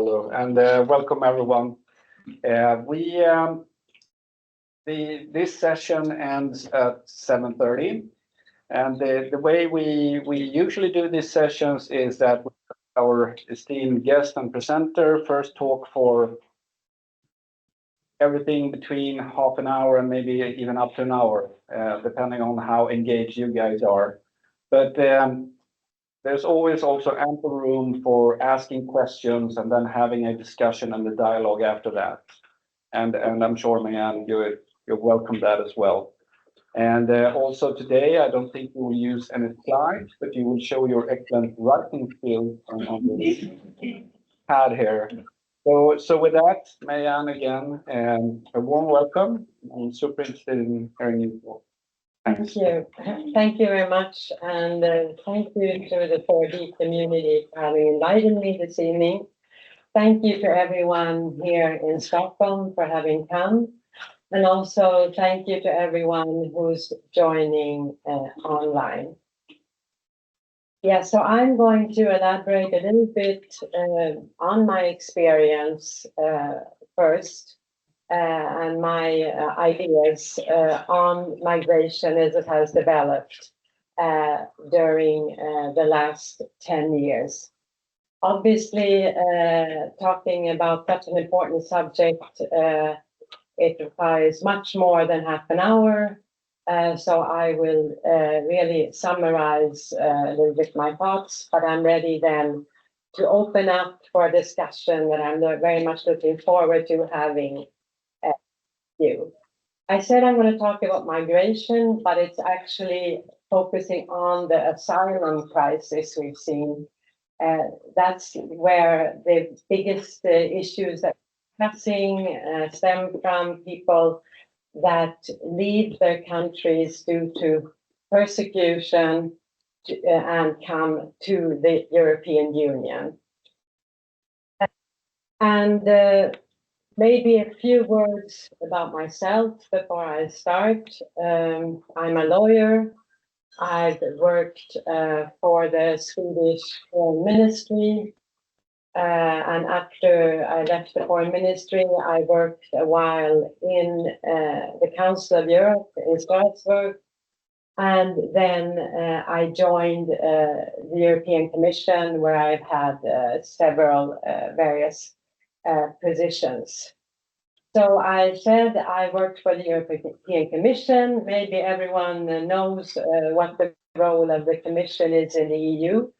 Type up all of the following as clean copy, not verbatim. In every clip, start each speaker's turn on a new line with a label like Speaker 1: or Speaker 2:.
Speaker 1: Hello, and welcome everyone. This session ends at 7:30, and the way we usually do these sessions is that our esteemed guest and presenter first talk for everything between half an hour and maybe even up to an hour, depending on how engaged you guys are. But there's always also ample room for asking questions and then having a discussion and a dialogue after that. And I'm sure, May Ann, you're welcome that as well. And also today, I don't think you will use any slides, but you will show your excellent writing skills on this pad here. So with that, May Ann again, a warm welcome. I'm super interested in hearing you.
Speaker 2: Thank you. Thank you very much. And thank you to the 4D community for having invited me this evening. Thank you to everyone here in Stockholm for having come. And also thank you to everyone who's joining online. Yeah, so I'm going to elaborate a little bit on my experience first. And my ideas on migration as it has developed during the last 10 years. Obviously, talking about such an important subject, it requires much more than half an hour. So I will really summarize a little bit my thoughts, but I'm ready then to open up for a discussion that I'm very much looking forward to having. I said I'm going to talk about migration, but it's actually focusing on the asylum crisis we've seen. That's where the biggest issues that we're discussing stem from people that leave their countries due to persecution and come to the European Union. And maybe a few words about myself before I start. I'm a lawyer. I've worked for the Swedish Foreign Ministry. And after I left the Foreign Ministry, I worked a while in the Council of Europe in Strasbourg. And then I joined the European Commission, where I've had several various positions. So I said I worked for the European Commission. Maybe everyone knows what the role of the Commission is in the EU,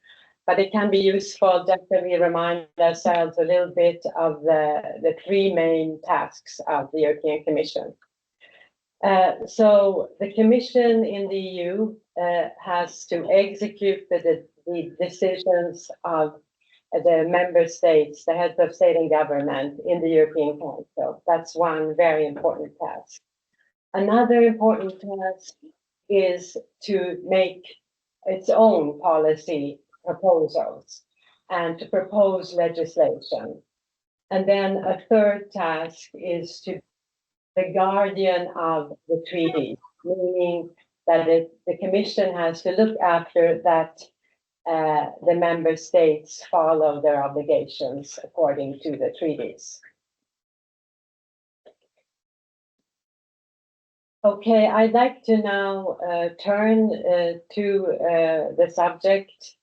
Speaker 2: but it can be useful just to remind ourselves a little bit of the three main tasks of the European Commission. So the Commission in the EU has to execute the decisions of the member states, the heads of state and government in the European Council. That's one very important task. Another important task is to make its own policy proposals and to propose legislation. And then a third task is to be the guardian of the treaty, meaning that the Commission has to look after that the member states follow their obligations according to the treaties. Okay, I'd like to now turn to the subject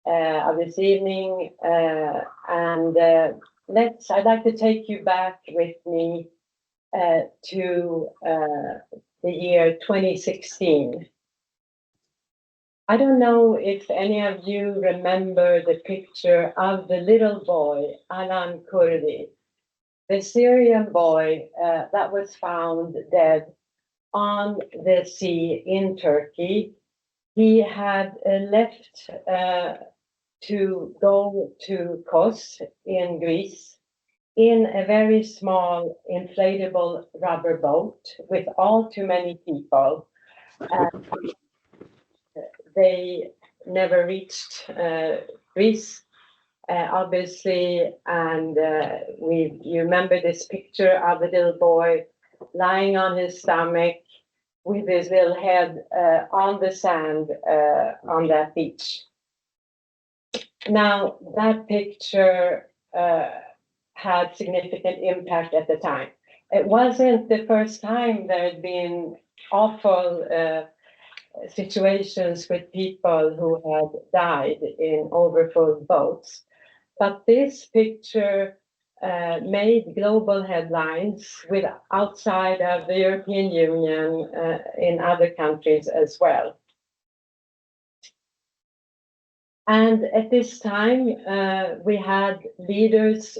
Speaker 2: of this evening, and I'd like to take you back with me to the year 2016. I don't know if any of you remember the picture of the little boy, Alan Kurdi, the Syrian boy that was found dead on the sea in Turkey. He had left to go to Kos in Greece in a very small inflatable rubber boat with all too many people. They never reached Greece, obviously, and you remember this picture of the little boy lying on his stomach with his little head on the sand on that beach. Now, that picture had significant impact at the time. It wasn't the first time there had been awful situations with people who had died in overfull boats. But this picture made global headlines with outside of the European Union in other countries as well. And at this time, we had leaders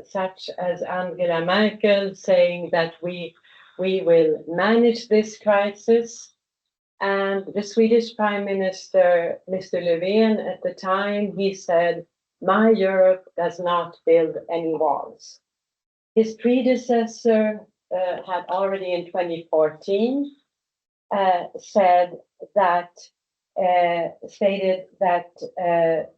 Speaker 2: such as Angela Merkel saying that we will manage this crisis. And the Swedish Prime Minister, Mr. Löfven, at the time, he said, "My Europe does not build any walls." His predecessor had already in 2014 said that stated that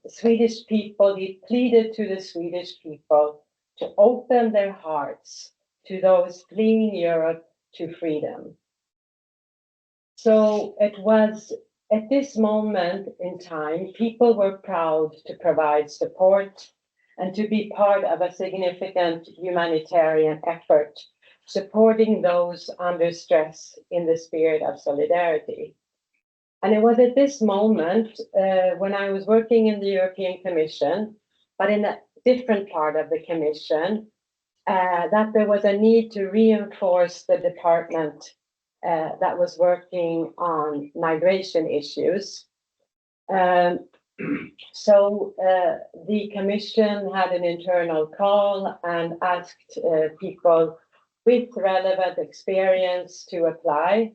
Speaker 2: Swedish people, he pleaded to the Swedish people to open their hearts to those fleeing Europe to freedom. So it was at this moment in time, people were proud to provide support and to be part of a significant humanitarian effort, supporting those under stress in the spirit of solidarity. And it was at this moment, when I was working in the European Commission, but in a different part of the Commission, that there was a need to reinforce the department that was working on migration issues. So the Commission had an internal call and asked people with relevant experience to apply.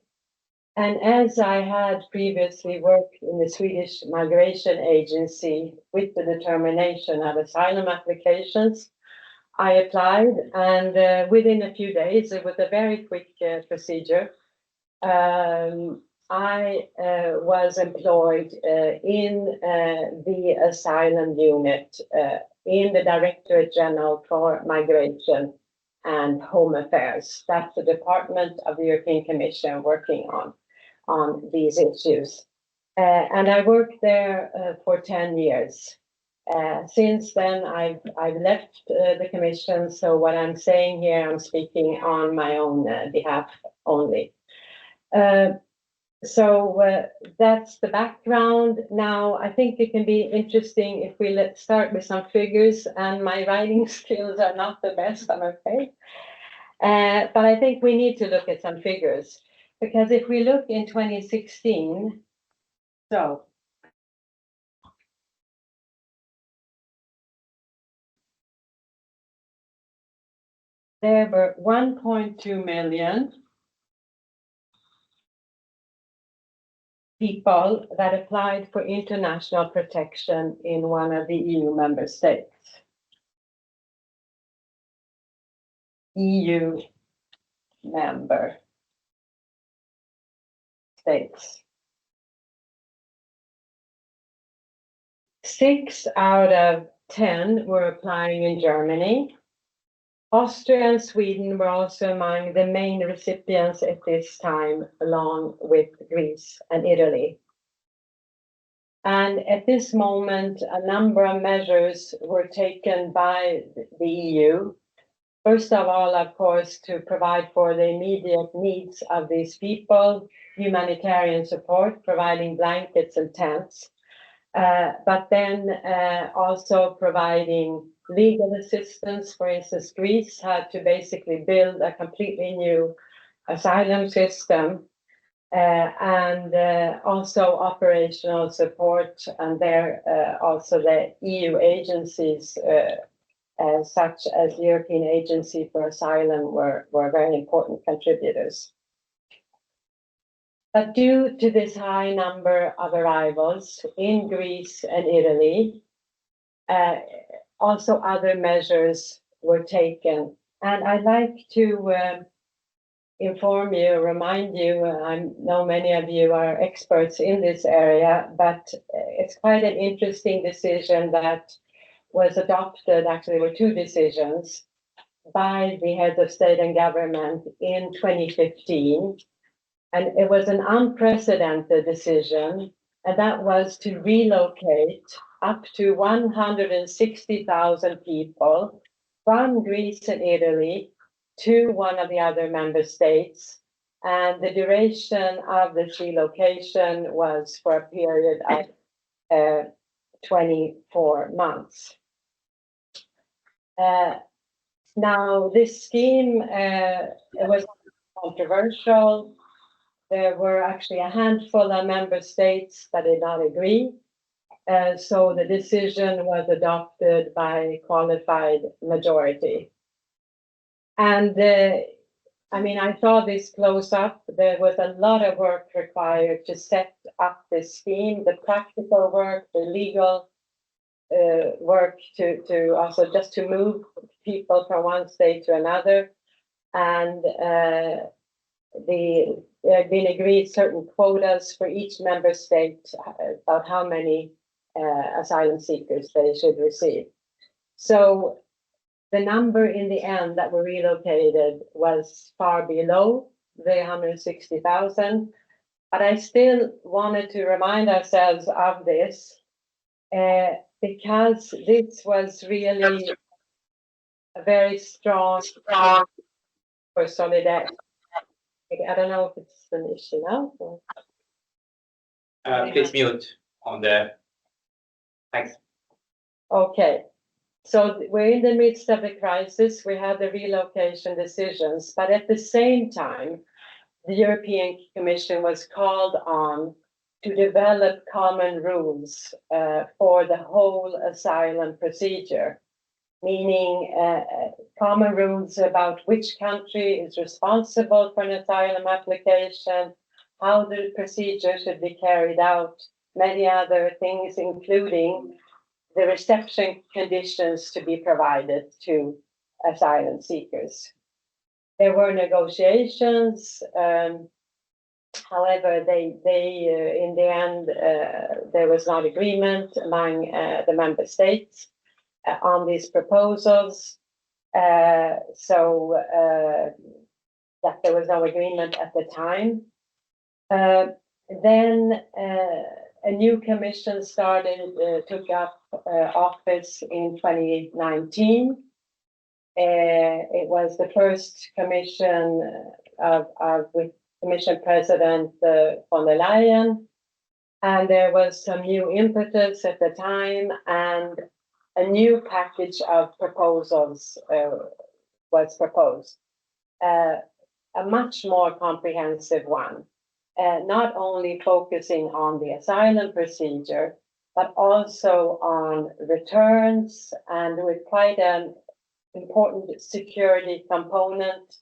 Speaker 2: And as I had previously worked in the Swedish Migration Agency with the determination of asylum applications, I applied, and within a few days, it was a very quick procedure. I was employed in the asylum unit in the Directorate General for Migration and Home Affairs. That's the department of the European Commission working on these issues. And I worked there for 10 years. Since then, I've left the Commission, so what I'm saying here, I'm speaking on my own behalf only. So that's the background. Now, I think it can be interesting if we let's start with some figures, and my writing skills are not the best, I'm afraid. But I think we need to look at some figures, because if we look in 2016, so there were 1.2 million people that applied for international protection in one of the EU member states. EU member states. 6 out of 10 were applying in Germany. Austria and Sweden were also among the main recipients at this time, along with Greece and Italy. And at this moment, a number of measures were taken by the EU. First of all, of course, to provide for the immediate needs of these people, humanitarian support, providing blankets and tents, but then also providing legal assistance. For instance, Greece had to basically build a completely new asylum system, and also operational support, and there also the EU agencies such as the European Agency for Asylum were very important contributors. But due to this high number of arrivals in Greece and Italy, also other measures were taken. And I'd like to inform you, remind you, I know many of you are experts in this area, but it's quite an interesting decision that was adopted. Actually, there were 2 decisions by the heads of state and government in 2015. And it was an unprecedented decision, and that was to relocate up to 160,000 people from Greece and Italy to one of the other member states. And the duration of this relocation was for a period of 24 months. Now, this scheme it was controversial. There were actually a handful of member states that did not agree. So the decision was adopted by qualified majority. And I mean, I saw this close up. There was a lot of work required to set up this scheme, the practical work, the legal work to also just to move people from one state to another. And there had been agreed certain quotas for each member state about how many asylum seekers they should receive. So the number in the end that were relocated was far below the 160,000, but I still wanted to remind ourselves of this because this was really a very strong for solidarity. I don't know if it's an issue now.
Speaker 3: Please mute on the. Thanks.
Speaker 2: Okay. So we're in the midst of the crisis. We have the relocation decisions, but at the same time, the European Commission was called on to develop common rules for the whole asylum procedure, meaning common rules about which country is responsible for an asylum application, how the procedure should be carried out, many other things, including the reception conditions to be provided to asylum seekers. There were negotiations. However, they in the end, there was not agreement among the member states on these proposals. So that there was no agreement at the time. Then a new commission took up office in 2019. It was the first commission with Commission President von der Leyen, and there was some new impetus at the time, and a new package of proposals was proposed, a much more comprehensive one. Not only focusing on the asylum procedure, but also on returns, and with quite an important security component,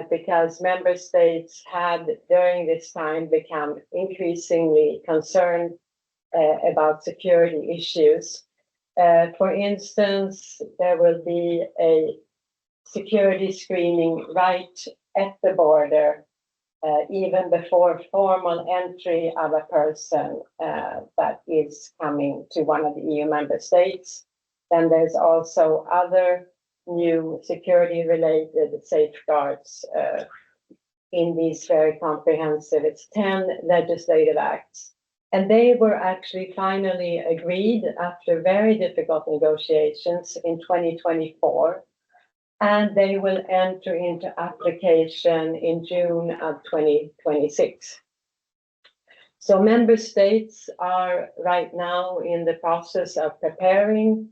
Speaker 2: because member states had during this time become increasingly concerned about security issues. For instance, there will be a security screening right at the border even before formal entry of a person that is coming to one of the EU member states. Then there's also other new security-related safeguards in these very comprehensive, it's 10 legislative acts. And they were actually finally agreed after very difficult negotiations in 2024. And they will enter into application in June of 2026. So member states are right now in the process of preparing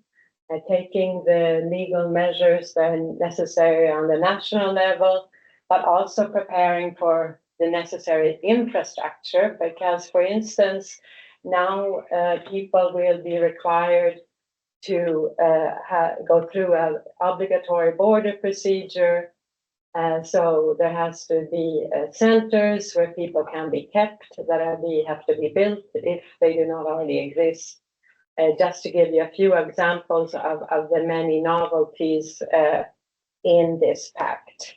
Speaker 2: and taking the legal measures that are necessary on the national level, but also preparing for the necessary infrastructure, because, for instance, now people will be required to go through an obligatory border procedure. So there has to be centers where people can be kept that have to be built if they do not already exist. Just to give you a few examples of the many novelties in this pact.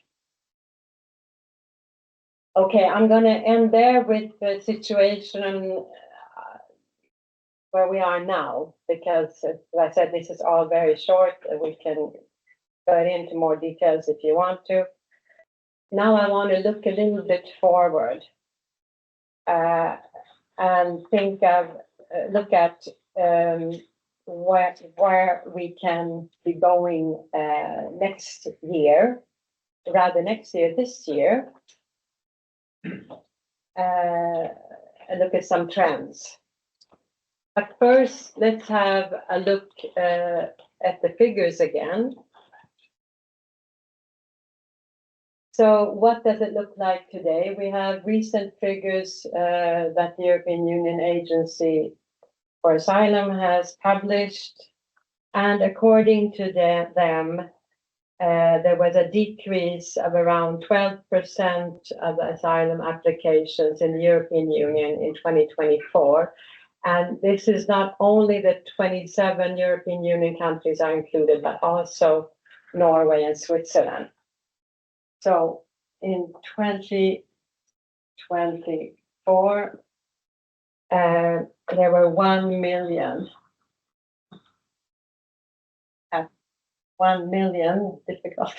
Speaker 2: Okay, I'm going to end there with the situation where we are now, because as I said, this is all very short. We can go into more details if you want to. Now I want to look a little bit forward and look at where we can be going next year, rather next year, this year, and look at some trends. But first, let's have a look at the figures again. So what does it look like today? We have recent figures that the European Union Agency for Asylum has published. And according to them, there was a decrease of around 12% of asylum applications in the European Union in 2024. And this is not only the 27 European Union countries are included, but also Norway and Switzerland. So in 2024, there were 1 million. 1 million, difficult.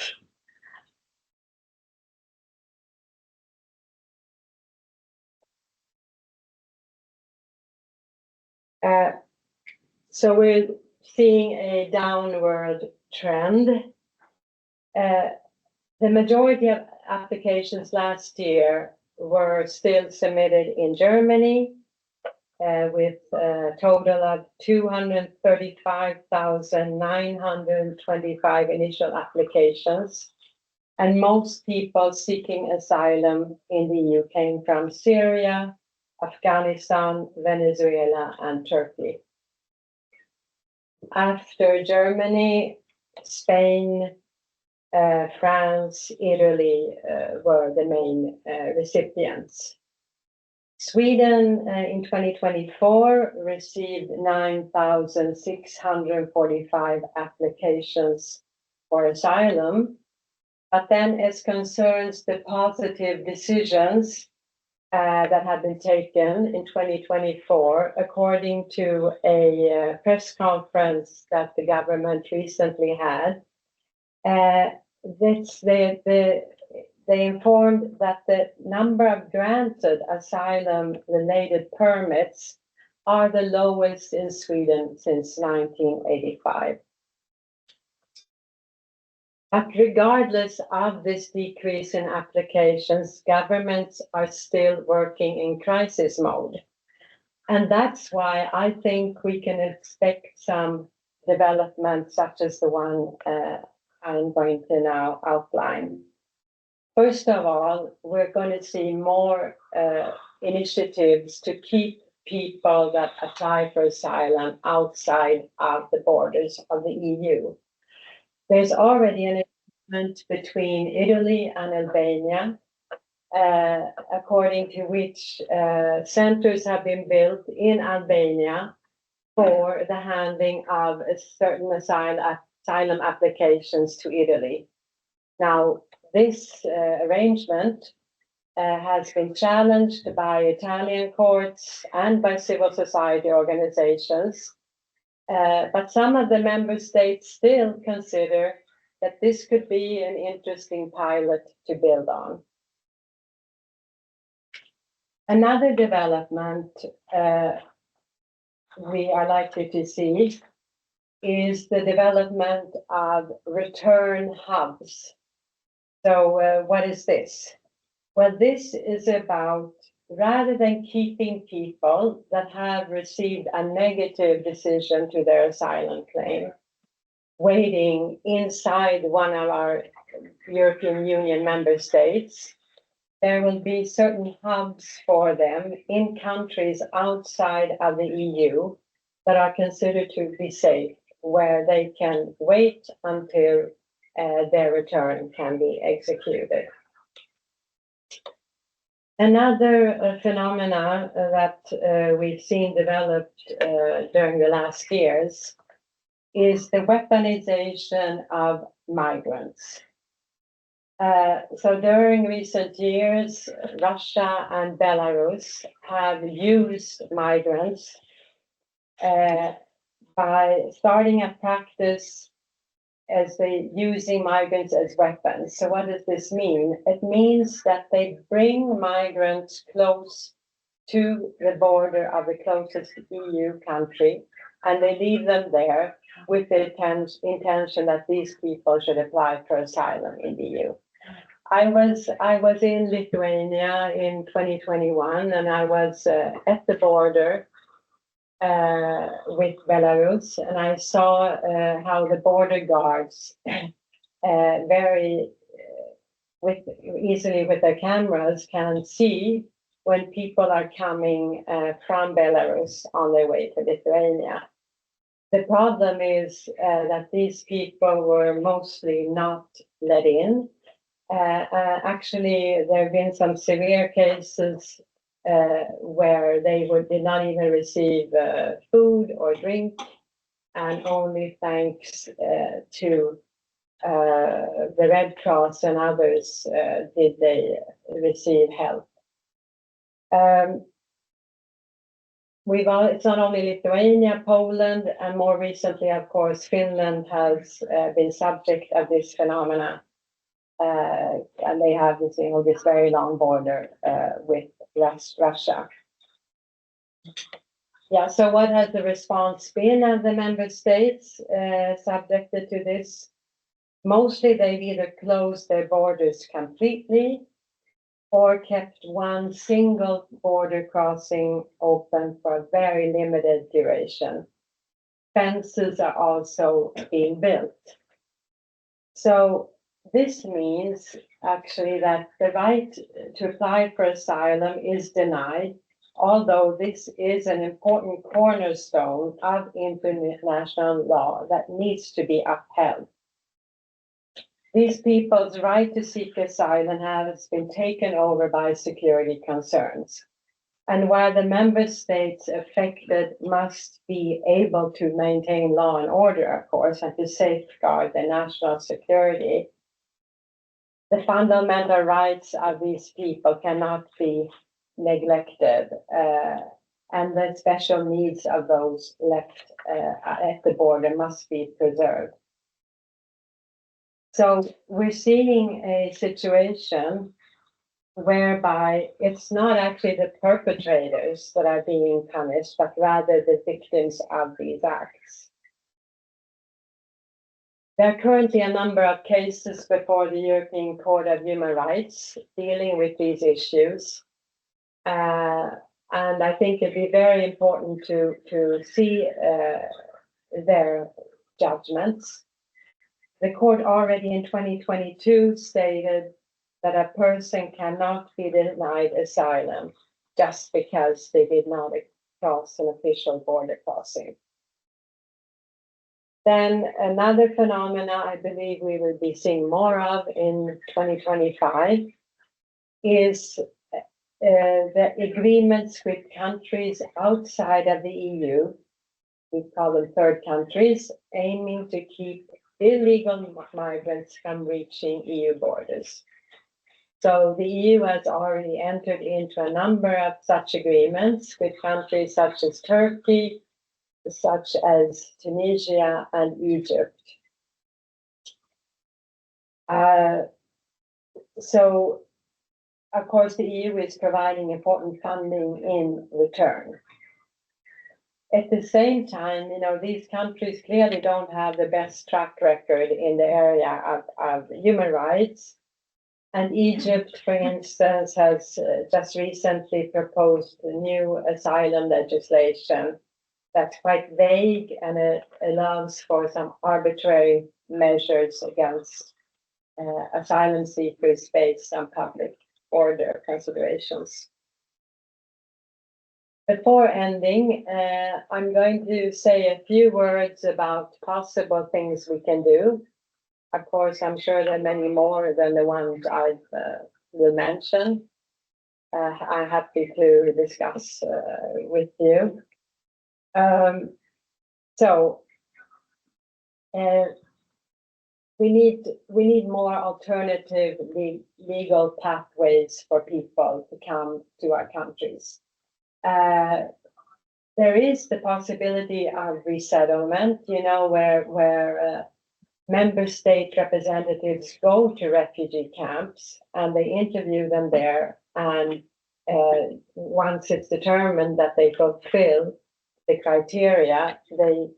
Speaker 2: So we're seeing a downward trend. The majority of applications last year were still submitted in Germany, with a total of 235,925 initial applications. And most people seeking asylum in the EU came from Syria, Afghanistan, Venezuela, and Turkey. After Germany, Spain, France, Italy were the main recipients. Sweden in 2024 received 9,645 applications for asylum. But then as concerns the positive decisions that had been taken in 2024, according to a press conference that the government recently had, they informed that the number of granted asylum-related permits are the lowest in Sweden since 1985. But regardless of this decrease in applications, governments are still working in crisis mode. And that's why I think we can expect some development such as the one I'm going to now outline. First of all, we're going to see more initiatives to keep people that apply for asylum outside of the borders of the EU. There's already an agreement between Italy and Albania, according to which centers have been built in Albania for the handling of certain asylum applications to Italy. Now, this arrangement has been challenged by Italian courts and by civil society organizations. But some of the member states still consider that this could be an interesting pilot to build on. Another development we are likely to see is the development of return hubs. So what is this? Well, this is about, rather than keeping people that have received a negative decision to their asylum claim, waiting inside one of our European Union member states, there will be certain hubs for them in countries outside of the EU that are considered to be safe, where they can wait until their return can be executed. Another phenomena that we've seen developed during the last years is the weaponization of migrants. So during recent years, Russia and Belarus have used migrants by starting a practice as they using migrants as weapons. So what does this mean? It means that they bring migrants close to the border of the closest EU country, and they leave them there with the intention that these people should apply for asylum in the EU. I was in Lithuania in 2021, and I was at the border with Belarus, and I saw how the border guards very easily with their cameras can see when people are coming from Belarus on their way to Lithuania. The problem is that these people were mostly not let in. Actually, there have been some severe cases where they did not even receive food or drink, and only thanks to the Red Cross and others did they receive help. It's not only Lithuania, Poland, and more recently, of course, Finland has been subject of this phenomena. And they have this, this very long border with Russia. Yeah, so what has the response been of the member states subjected to this? Mostly they've either closed their borders completely or kept one single border crossing open for a very limited duration. Fences are also being built. So this means actually that the right to apply for asylum is denied, although this is an important cornerstone of international law that needs to be upheld. These people's right to seek asylum has been taken over by security concerns. And while the member states affected must be able to maintain law and order, of course, and to safeguard their national security, the fundamental rights of these people cannot be neglected, and the special needs of those left at the border must be preserved. So we're seeing a situation whereby it's not actually the perpetrators that are being punished, but rather the victims of these acts. There are currently a number of cases before the European Court of Human Rights dealing with these issues. And I think it'd be very important to see their judgments. The court already in 2022 stated that a person cannot be denied asylum just because they did not cross an official border crossing. Then another phenomena I believe we will be seeing more of in 2025 is the agreements with countries outside of the EU, we call them third countries, aiming to keep illegal migrants from reaching EU borders. So the EU has already entered into a number of such agreements with countries such as Turkey, such as Tunisia and Egypt. So, of course, the EU is providing important funding in return. At the same time, these countries clearly don't have the best track record in the area of human rights. And Egypt, for instance, has just recently proposed a new asylum legislation that's quite vague, and it allows for some arbitrary measures against asylum seekers based on public order considerations. Before ending, I'm going to say a few words about possible things we can do. Of course, I'm sure there are many more than the ones I will mention. I'm happy to discuss with you. We need more alternative legal pathways for people to come to our countries. There is the possibility of resettlement, where member state representatives go to refugee camps and they interview them there. And once it's determined that they fulfill the criteria, they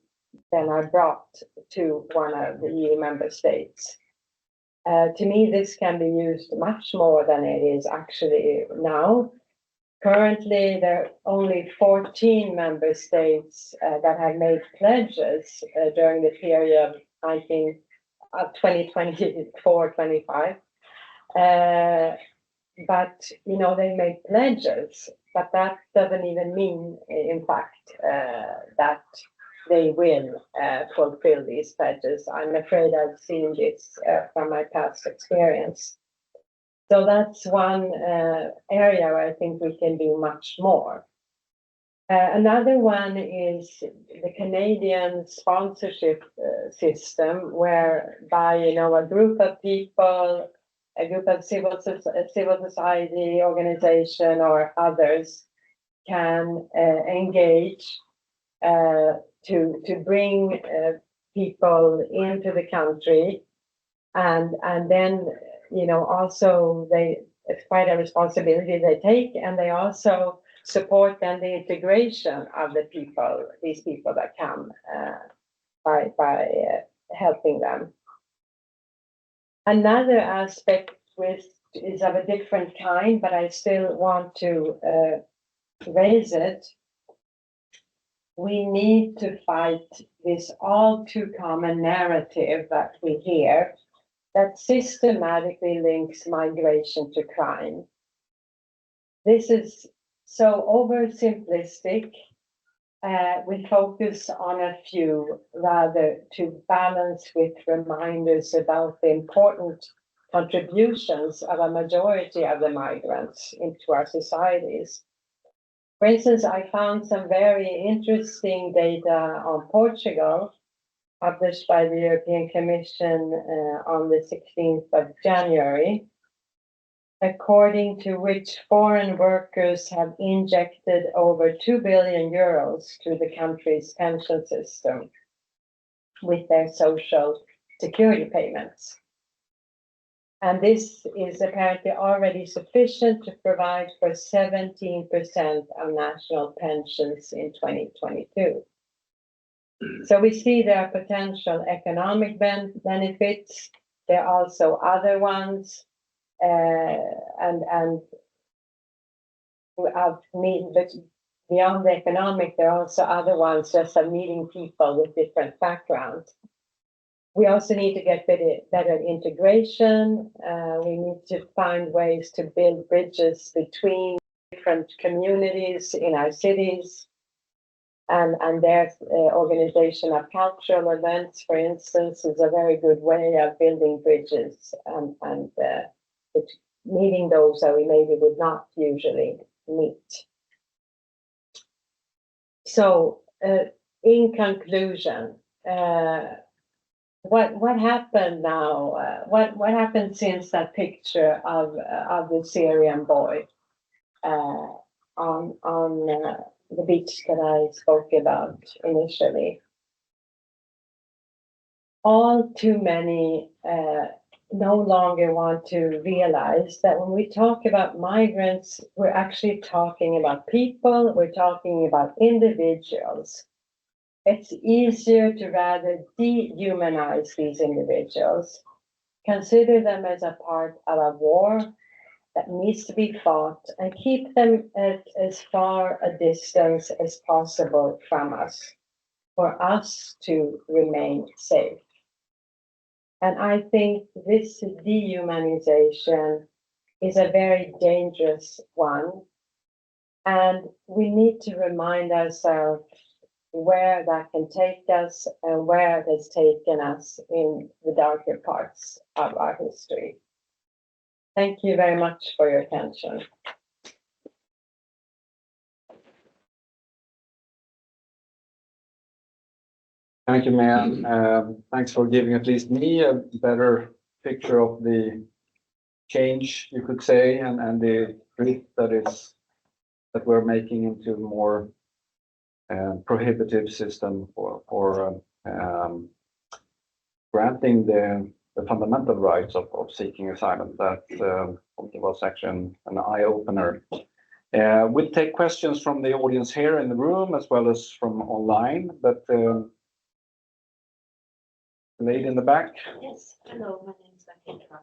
Speaker 2: then are brought to one of the EU member states. To me, this can be used much more than it is actually now. Currently, there are only 14 member states that have made pledges during the period 2024-25. But they made pledges, but that doesn't even mean, in fact, that they will fulfill these pledges. I'm afraid I've seen this from my past experience. So that's one area where I think we can do much more. Another one is the Canadian sponsorship system, whereby a group of people, a group of civil society organization or others can engage to bring people into the country, and then also it's quite a responsibility they take, and they also support then the integration of these people that come by helping them. Another aspect which is of a different kind, but I still want to raise it. We need to fight this all too common narrative that we hear that systematically links migration to crime. This is so oversimplistic. We focus on a few rather to balance with reminders about the important contributions of a majority of the migrants into our societies. For instance, I found some very interesting data on Portugal, published by the European Commission on the 16th of January, according to which foreign workers have injected over 2 billion euros to the country's pension system with their social security payments. And this is apparently already sufficient to provide for 17% of national pensions in 2022. So we see there are potential economic benefits. There are also other ones, and but beyond the economic, there are also other ones just of meeting people with different backgrounds. We also need to get better integration. We need to find ways to build bridges between different communities in our cities. And their organization of cultural events, for instance, is a very good way of building bridges and meeting those that we maybe would not usually meet. So, in conclusion, what happened now? What happened since that picture of the Syrian boy on the beach that I spoke about initially? All too many no longer want to realize that when we talk about migrants, we're actually talking about people, we're talking about individuals. It's easier to rather dehumanize these individuals, consider them as a part of a war that needs to be fought, and keep them at as far a distance as possible from us, for us to remain safe. And I think this dehumanization is a very dangerous one, and we need to remind ourselves where that can take us and where it has taken us in the darker parts of our history. Thank you very much for your attention.
Speaker 1: Thank you, May Ann. Thanks for giving at least me a better picture of the change, you could say, and the drift that we're making into a more prohibitive system for granting the fundamental rights of seeking asylum. That was actually an eye-opener. We'll take questions from the audience here in the room as well as from online, but lady in the back.
Speaker 4: Yes, hello, my name is Akitra.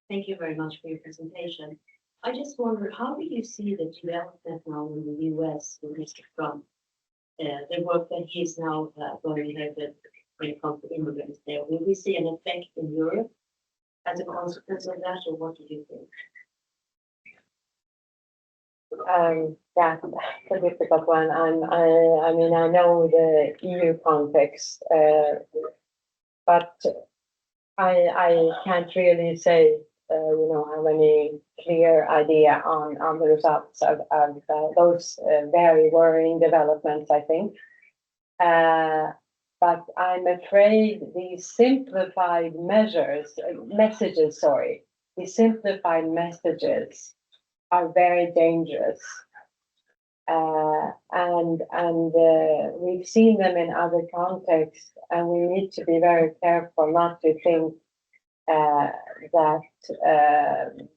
Speaker 4: Thank you very much for your presentation. I just wonder, how do you see the development now in the US with Mr. Trump? The work that he's now going ahead with when it comes to immigrants there. Will we see an effect in Europe as a consequence of that, or what do you think?
Speaker 2: That's a difficult one. I mean, I know the EU context, but I can't really say, have any clear idea on the results of those very worrying developments, I think. But I'm afraid these simplified messages are very dangerous. And we've seen them in other contexts, and we need to be very careful not to think that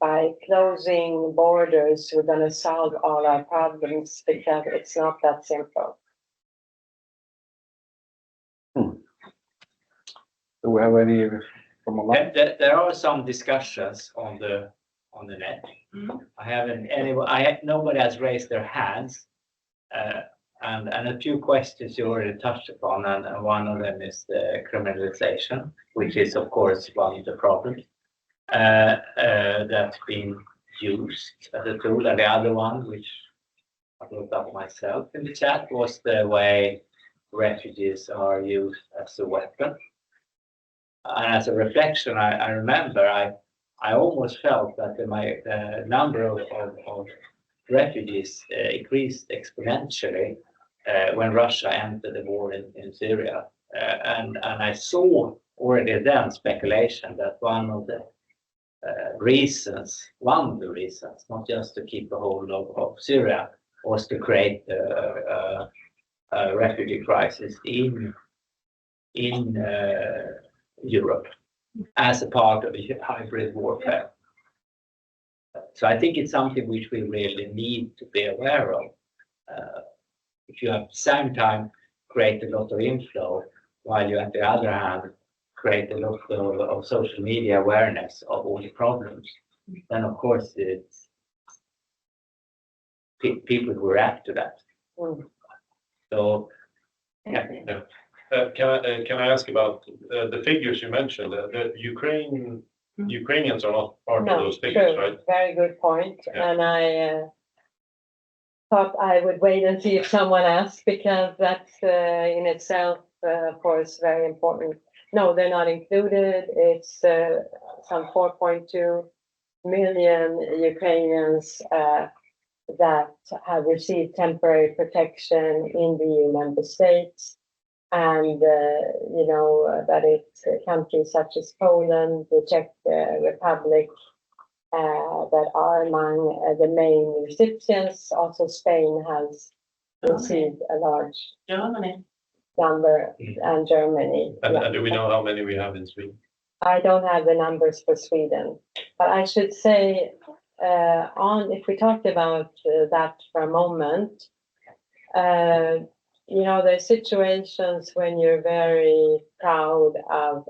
Speaker 2: by closing borders we're going to solve all our problems, because it's not that simple.
Speaker 1: Do we have any from online?
Speaker 3: There are some discussions on the net. Nobody has raised their hands, and a few questions you already touched upon, and one of them is the criminalization, which is of course one of the problems that's been used as a tool, and the other one, which I brought up myself in the chat, was the way refugees are used as a weapon. And as a reflection, I remember I almost felt that the number of refugees increased exponentially when Russia entered the war in Syria. And I saw already then speculation that one of the reasons, not just to keep a hold of Syria, was to create a refugee crisis in Europe as a part of a hybrid warfare. So I think it's something which we really need to be aware of. If you at the same time create a lot of inflow, while you at the other hand create a lot of social media awareness of all the problems, then of course people will react to that. So yeah.
Speaker 5: Can I ask about the figures you mentioned? The Ukrainians are not part of those figures,
Speaker 2: true.
Speaker 5: right?
Speaker 2: Very good point.
Speaker 5: Yeah.
Speaker 2: And I thought I would wait and see if someone asked, because that's in itself, of course, very important. No, they're not included. It's some 4.2 million Ukrainians that have received temporary protection in the EU member states. And, that it's countries such as Poland, the Czech Republic, that are among the main recipients. Also, Spain has received a large number, and Germany.
Speaker 5: And do we know how many we have in Sweden?
Speaker 2: I don't have the numbers for Sweden, but I should say, if we talked about that for a moment, there's situations when you're very proud of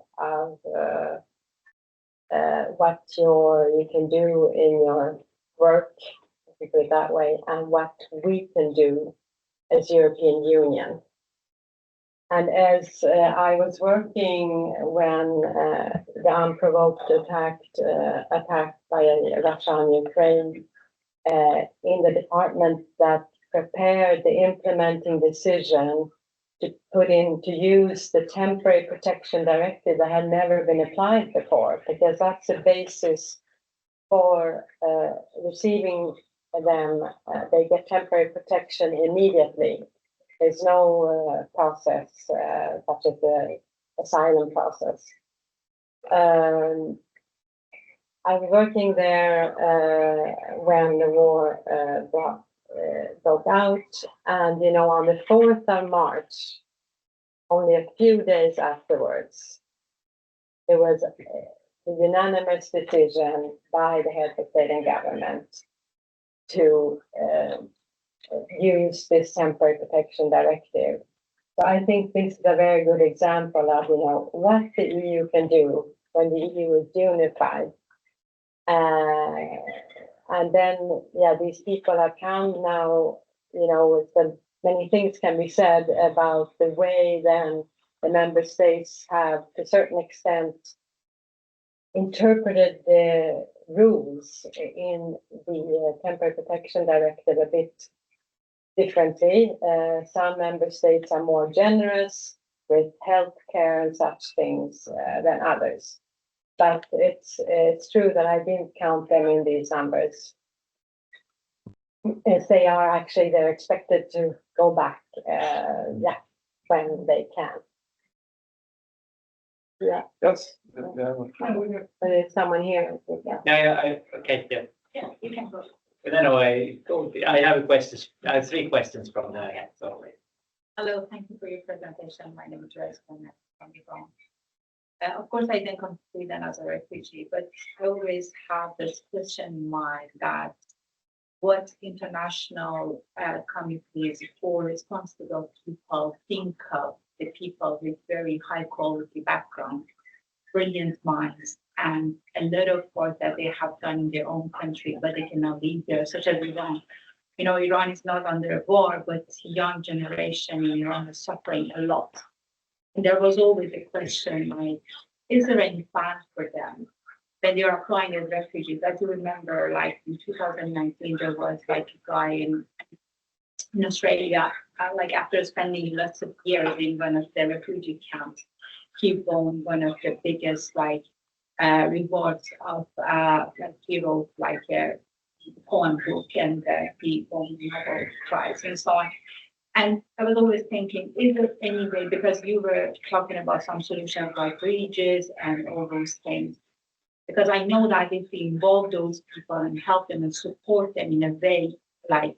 Speaker 2: what you can do in your work, if you put it that way, and what we can do as European Union. And as I was working when the unprovoked attack by Russia on Ukraine, in the department that prepared the implementing decision to use the temporary protection directive that had never been applied before, because that's the basis for receiving them. They get temporary protection immediately. There's no process such as the asylum process. I was working there when the war broke out, and on the 4th of March, only a few days afterwards, there was a unanimous decision by the head of state and government to use this temporary protection directive. So I think this is a very good example of, what the EU can do when the EU is unified. And then, these people have come now, many things can be said about the way then the member states have, to a certain extent, interpreted the rules in the temporary protection directive a bit differently. Some member states are more generous with healthcare and such things than others. But it's true that I didn't count them in these numbers. If they are actually, they're expected to go back, when they can. Yeah,
Speaker 1: Yes.
Speaker 2: but if someone here,
Speaker 3: Okay, yeah.
Speaker 4: Yeah, you can go.
Speaker 3: But anyway, I have a question. I have 3 questions from the so.
Speaker 6: Hello, thank you for your presentation. My name is Joyce from Iran. Of course, I didn't come to Sweden as a refugee, but I always have this question in mind that what international committees or responsible people think of the people with very high quality background, brilliant minds, and a lot of work that they have done in their own country, but they cannot leave there, such as Iran. Iran is not under a war, but young generation in Iran is suffering a lot. And there was always a question like, is there any plan for them when they are applying as refugees? I do remember, like in 2019, there was like a guy in Australia, like after spending lots of years in one of the refugee camps, he won one of the biggest rewards of he wrote like a poem book, and he won the Nobel Prize and so on. And I was always thinking, is there any way, because you were talking about some solutions like bridges and all those things, because I know that if we involve those people and help them and support them in a way, like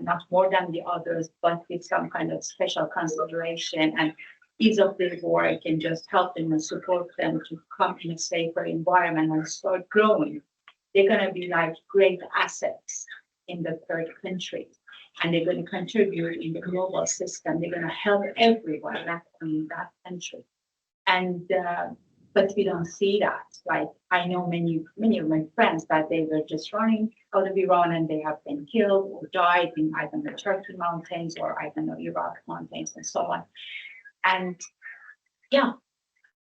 Speaker 6: not more than the others, but with some kind of special consideration and ease of their work, and just help them and support them to come in a safer environment and start growing, they're going to be like great assets in the third country. And they're going to contribute in the global system. They're going to help everyone, not only that country. And but we don't see that. Like I know many of my friends that they were just running out of Iran and they have been killed or died in the Turkey mountains or Iraq mountains and so on. And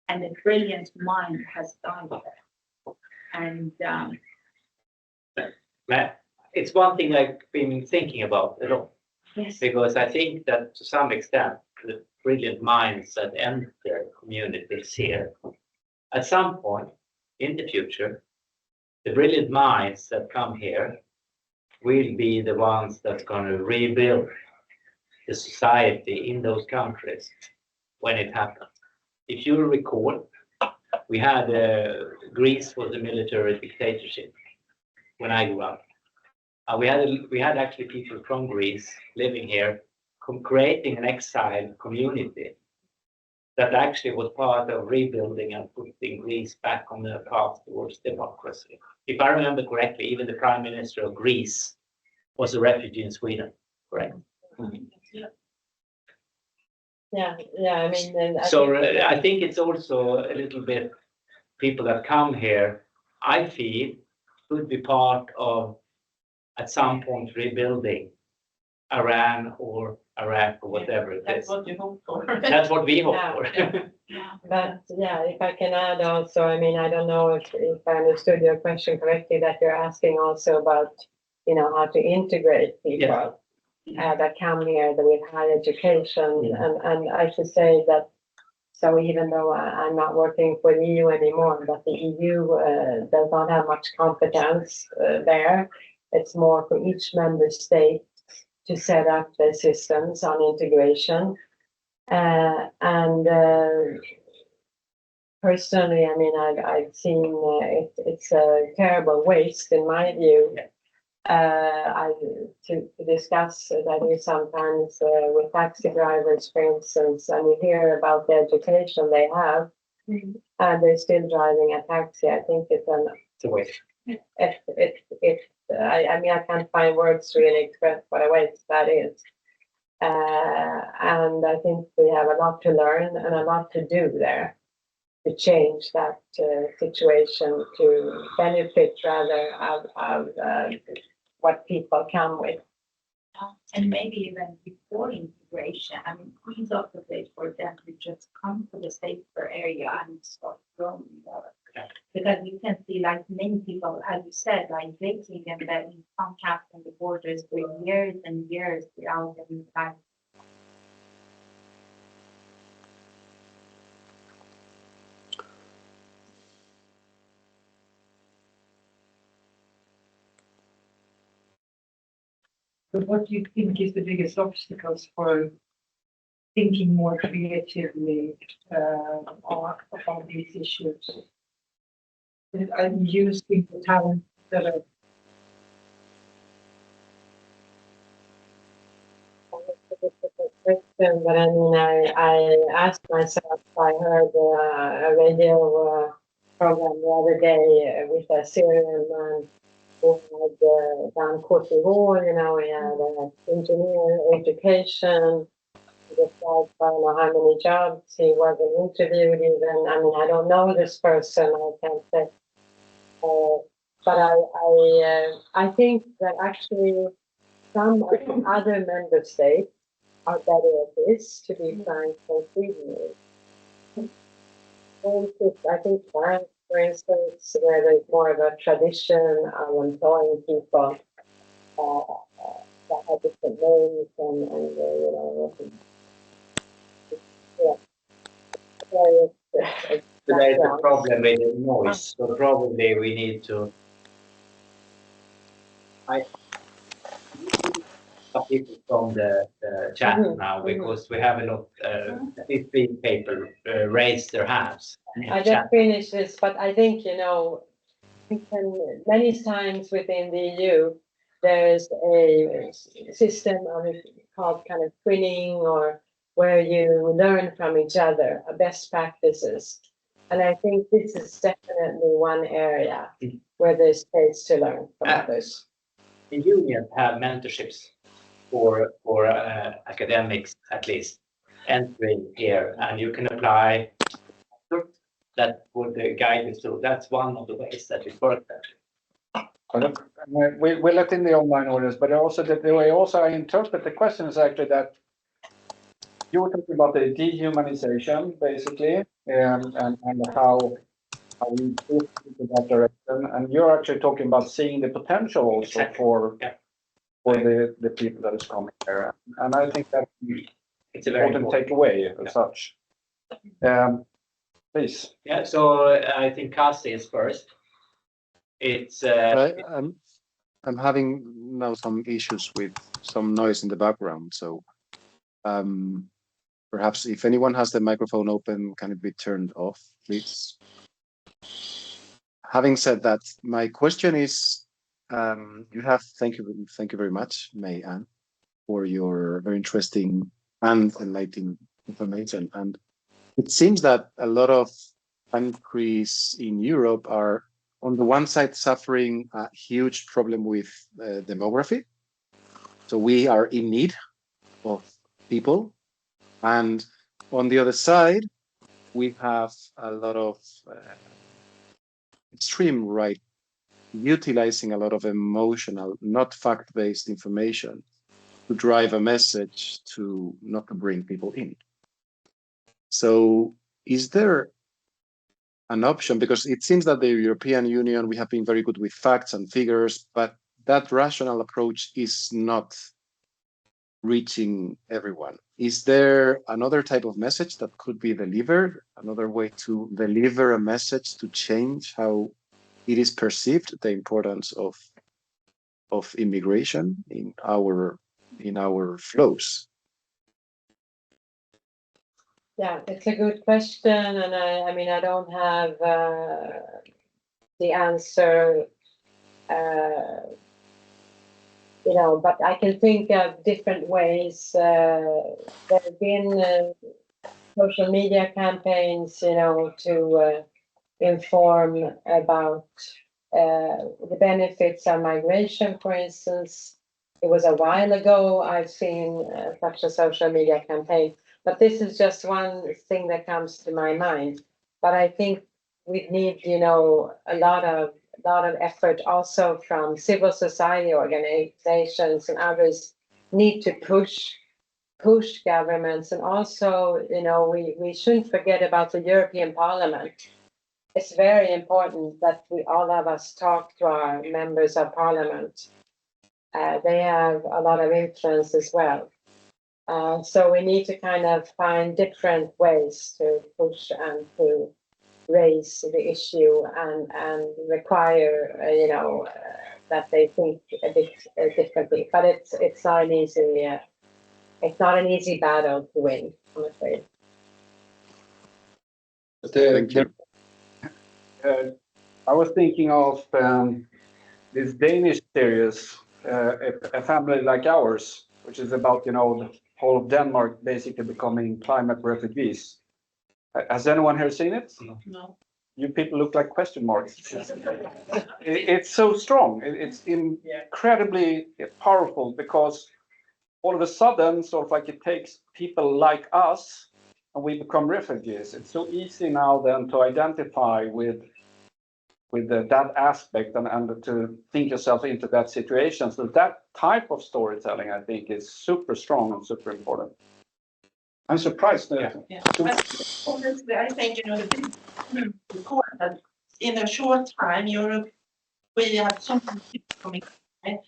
Speaker 6: and the brilliant mind has died there. And
Speaker 3: It's one thing I've been thinking about a lot,
Speaker 6: yes,
Speaker 3: because I think that to some extent, the brilliant minds that enter communities here, at some point in the future, the brilliant minds that come here will be the ones that's going to rebuild the society in those countries when it happens. If you recall, we had Greece was a military dictatorship when I grew up. We had actually people from Greece living here, creating an exile community that actually was part of rebuilding and putting Greece back on the path towards democracy. If I remember correctly, even the Prime Minister of Greece was a refugee in Sweden, correct?
Speaker 2: I mean,
Speaker 3: I think it's also a little bit people that come here, I feel, could be part of, at some point, rebuilding Iran or Iraq or whatever it is.
Speaker 6: that's what you hope for.
Speaker 3: That's what we hope
Speaker 2: Yeah.
Speaker 3: for.
Speaker 2: but if I can add also, I mean, I don't know if I understood your question correctly, that you're asking also about, how to integrate people that come here with high education.
Speaker 3: Yeah.
Speaker 2: And I should say that, so even though I'm not working for the EU anymore, but the EU does not have much competence there. It's more for each member state to set up their systems on integration. Personally, I mean, I've seen it's a terrible waste in my view. To discuss that is sometimes with taxi drivers, for instance, and you hear about the education they have, and they're still driving a taxi. I think it's
Speaker 3: It's a waste.
Speaker 2: I mean, I can't find words to really express what a waste that is. And I think we have a lot to learn and a lot to do there to change that situation to benefit rather of what people come with.
Speaker 6: And maybe even before integration, I mean, ease of the place for them to just come to the safer area and start growing more.
Speaker 3: Yeah.
Speaker 6: Because you can see like many people, as you said, like waiting and then in contact on the borders for years and years without any time.
Speaker 7: But what do you think is the biggest obstacles for thinking more creatively about these issues? I'm using the talent that are
Speaker 2: Question, but I mean, I asked myself, I heard a radio program the other day with a Syrian man who had done Cote d'Ivoire, you know, he had engineer education, he applied for I don't know how many jobs, he wasn't interviewed even, I mean, I don't know this person, I can't say. But I think that actually some other member states are better at this, to be frank, than Sweden is. I think France, for instance, where there's more of a tradition of employing people that have different names and you know, yeah. Various
Speaker 3: There is a
Speaker 2: backgrounds.
Speaker 3: problem with the noise, so probably we need to. People from the chat now because we have a lot. 15 people raised their hands.
Speaker 2: I just finished this, but I think, you know, many times within the EU, there's a system of called kind of twinning or where you learn from each other, best practices. And I think this is definitely one area where there's space to learn from others.
Speaker 3: The union have mentorships for academics at least entering here, and you can apply. That would guide you through. That's one of the ways that it works.
Speaker 1: We let in the online audience, but also the way also I interpret the question is actually that you were talking about the dehumanization basically, and how we move into that direction, and you're actually talking about seeing the potential also for the people that is coming there, and I think that
Speaker 3: it's a very
Speaker 1: important takeaway as such. Please.
Speaker 3: Yeah, so I think Kasi is first. It's
Speaker 8: I'm having now some issues with some noise in the background, so perhaps if anyone has the microphone open, can it be turned off, please? Having said that, my question is, thank you very much, May Ann, for your very interesting and enlightening information. And it seems that a lot of countries in Europe are, on the one side, suffering a huge problem with demography. So we are in need of people. And on the other side, we have a lot of extreme right utilizing a lot of emotional, not fact-based information to drive a message to not to bring people in. So is there an option? Because it seems that the European Union, we have been very good with facts and figures, but that rational approach is not reaching everyone. Is there another type of message that could be delivered, another way to deliver a message to change how it is perceived, the importance of immigration in our flows?
Speaker 2: Yeah, it's a good question, and I mean, I don't have the answer, you know, but I can think of different ways. There have been social media campaigns, you know, to inform about the benefits of migration, for instance. It was a while ago I've seen such a social media campaign, but this is just one thing that comes to my mind. But I think we need, a lot of effort also from civil society organizations and others need to push governments, and also, we shouldn't forget about the European Parliament. It's very important that we all of us talk to our members of Parliament. They have a lot of influence as well. So we need to kind of find different ways to push and to raise the issue and require, that they think a bit differently. But it's not an easy battle to win, I'm afraid.
Speaker 8: Thank you.
Speaker 1: I was thinking of this Danish series, A Family Like Ours, which is about, the whole of Denmark basically becoming climate refugees. Has anyone here seen it?
Speaker 4: No.
Speaker 1: You people look like question marks. It's so strong. It's incredibly powerful because all of a sudden, sort of like it takes people like us and we become refugees. It's so easy now then to identify with that aspect and to think yourself into that situation. So that type of storytelling, I think, is super strong and super important. I'm surprised.
Speaker 9: Yeah. But honestly, I think, the big report that in a short time, Europe, we have so many people coming, right?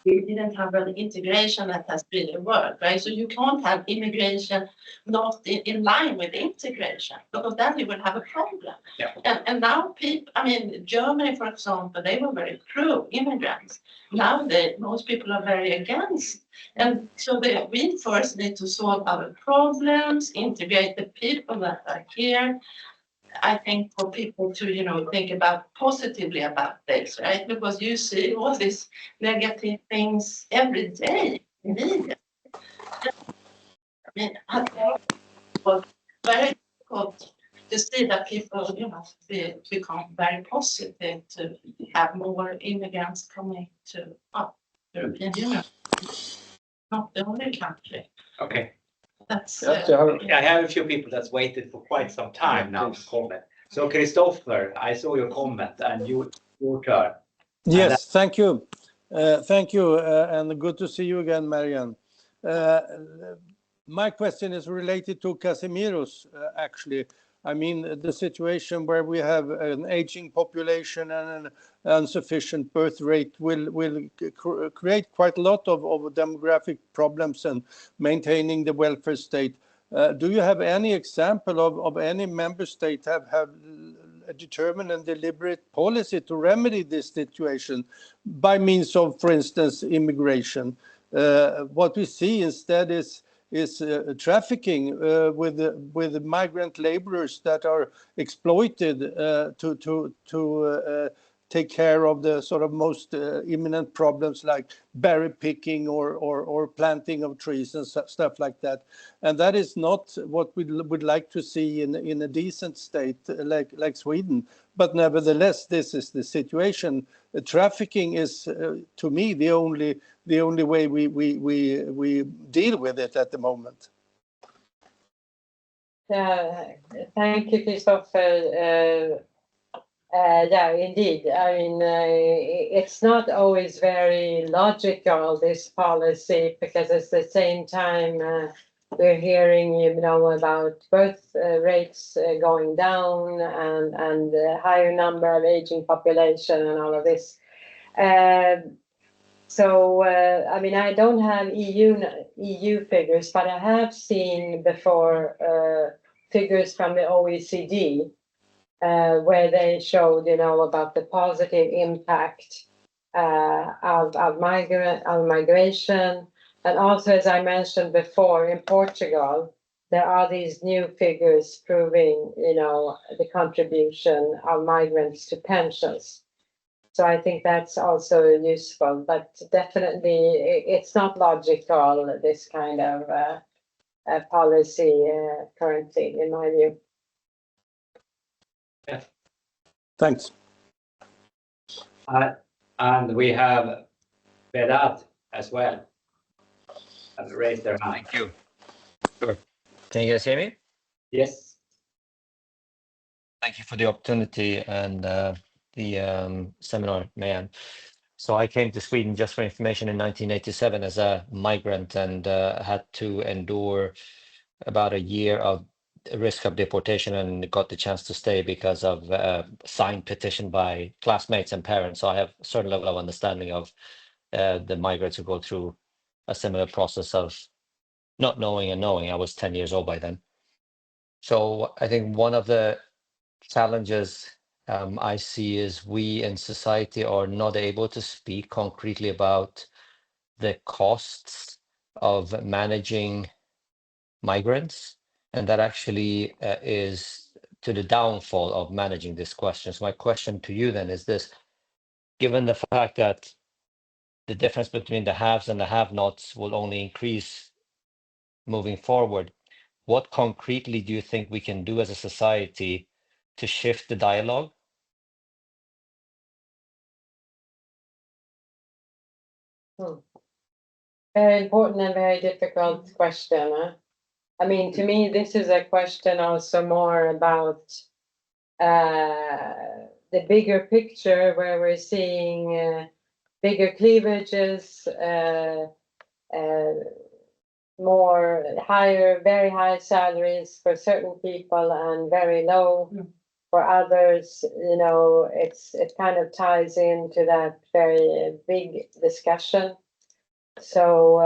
Speaker 9: We didn't have an integration that has really worked, right? So you can't have immigration not in line with integration, because then you will have a problem.
Speaker 3: Yeah.
Speaker 9: And now people, Germany, for example, they were very pro-immigrants. Now most people are very against. And so we first need to solve our problems, integrate the people that are here. I think for people to, think about positively about this, right? Because you see all these negative things every day in media. It was very difficult to see that people, become very positive to have more immigrants coming to European Union. Not the only country.
Speaker 3: Okay.
Speaker 9: That's.
Speaker 3: I have a few people that's waited for quite some time now to comment. So Christopher, I saw your comment and your turn.
Speaker 10: Yes, thank you. Thank you, and good to see you again, Marianne. My question is related to Casimiro's, actually. I mean, the situation where we have an aging population and an insufficient birth rate will create quite a lot of demographic problems and maintaining the welfare state. Do you have any example of any member state have a determined and deliberate policy to remedy this situation by means of, for instance, immigration? What we see instead is trafficking with migrant laborers that are exploited to take care of the sort of most imminent problems like berry picking or planting of trees and stuff like that. And that is not what we would like to see in a decent state like Sweden. But nevertheless, this is the situation. Trafficking is, to me, the only way we deal with it at the moment.
Speaker 2: Thank you, Christopher. Yeah, indeed. I mean, it's not always very logical, this policy, because at the same time, we're hearing, about birth rates going down and a higher number of aging population and all of this. So, I don't have EU figures, but I have seen before figures from the OECD where they showed, about the positive impact of migration. And also, as I mentioned before, in Portugal, there are these new figures proving, the contribution of migrants to pensions. So I think that's also useful, but definitely it's not logical, this kind of policy currently, in my view.
Speaker 10: Thanks.
Speaker 3: And we have Vedat as well. Have raised their hand.
Speaker 11: Thank you. Sure. Can you guys hear me?
Speaker 3: Yes.
Speaker 11: Thank you for the opportunity and the seminar, May Ann. So I came to Sweden, just for information, in 1987 as a migrant and had to endure about a year of risk of deportation and got the chance to stay because of signed petition by classmates and parents. So I have a certain level of understanding of the migrants who go through a similar process of not knowing and knowing. I was 10 years old by then. So I think one of the challenges I see is we in society are not able to speak concretely about the costs of managing migrants, and that actually is to the downfall of managing this question. So my question to you then is this: given the fact that the difference between the haves and the have-nots will only increase moving forward, what concretely do you think we can do as a society to shift the dialogue?
Speaker 2: Very important and very difficult question. I mean, to me, this is a question also more about the bigger picture where we're seeing bigger cleavages, more higher, very high salaries for certain people and very low for others. You know, it kind of ties into that very big discussion. So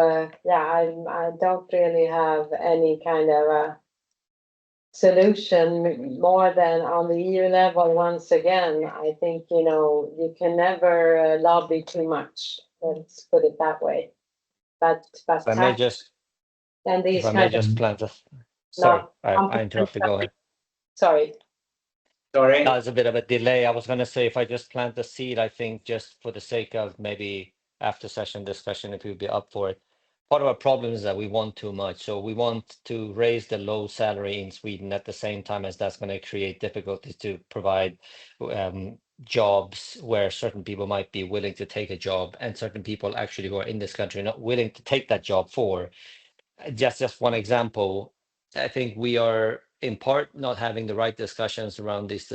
Speaker 2: yeah, I don't really have any kind of a solution more than on the EU level. Once again, I think, you know, you can never lobby too much. Let's put it that way. But
Speaker 11: If I may just,
Speaker 2: and these
Speaker 11: if I may
Speaker 2: kind of
Speaker 11: just plant a, sorry, I
Speaker 2: competence-
Speaker 11: interrupted. Go ahead.
Speaker 2: Sorry.
Speaker 3: Sorry.
Speaker 11: There's a bit of a delay. I was going to say, if I just plant the seed, I think just for the sake of maybe after session discussion, if you'd be up for it. Part of our problem is that we want too much. So we want to raise the low salary in Sweden at the same time as that's going to create difficulties to provide jobs where certain people might be willing to take a job and certain people actually who are in this country are not willing to take that job for. Just one example, I think we are in part not having the right discussions around these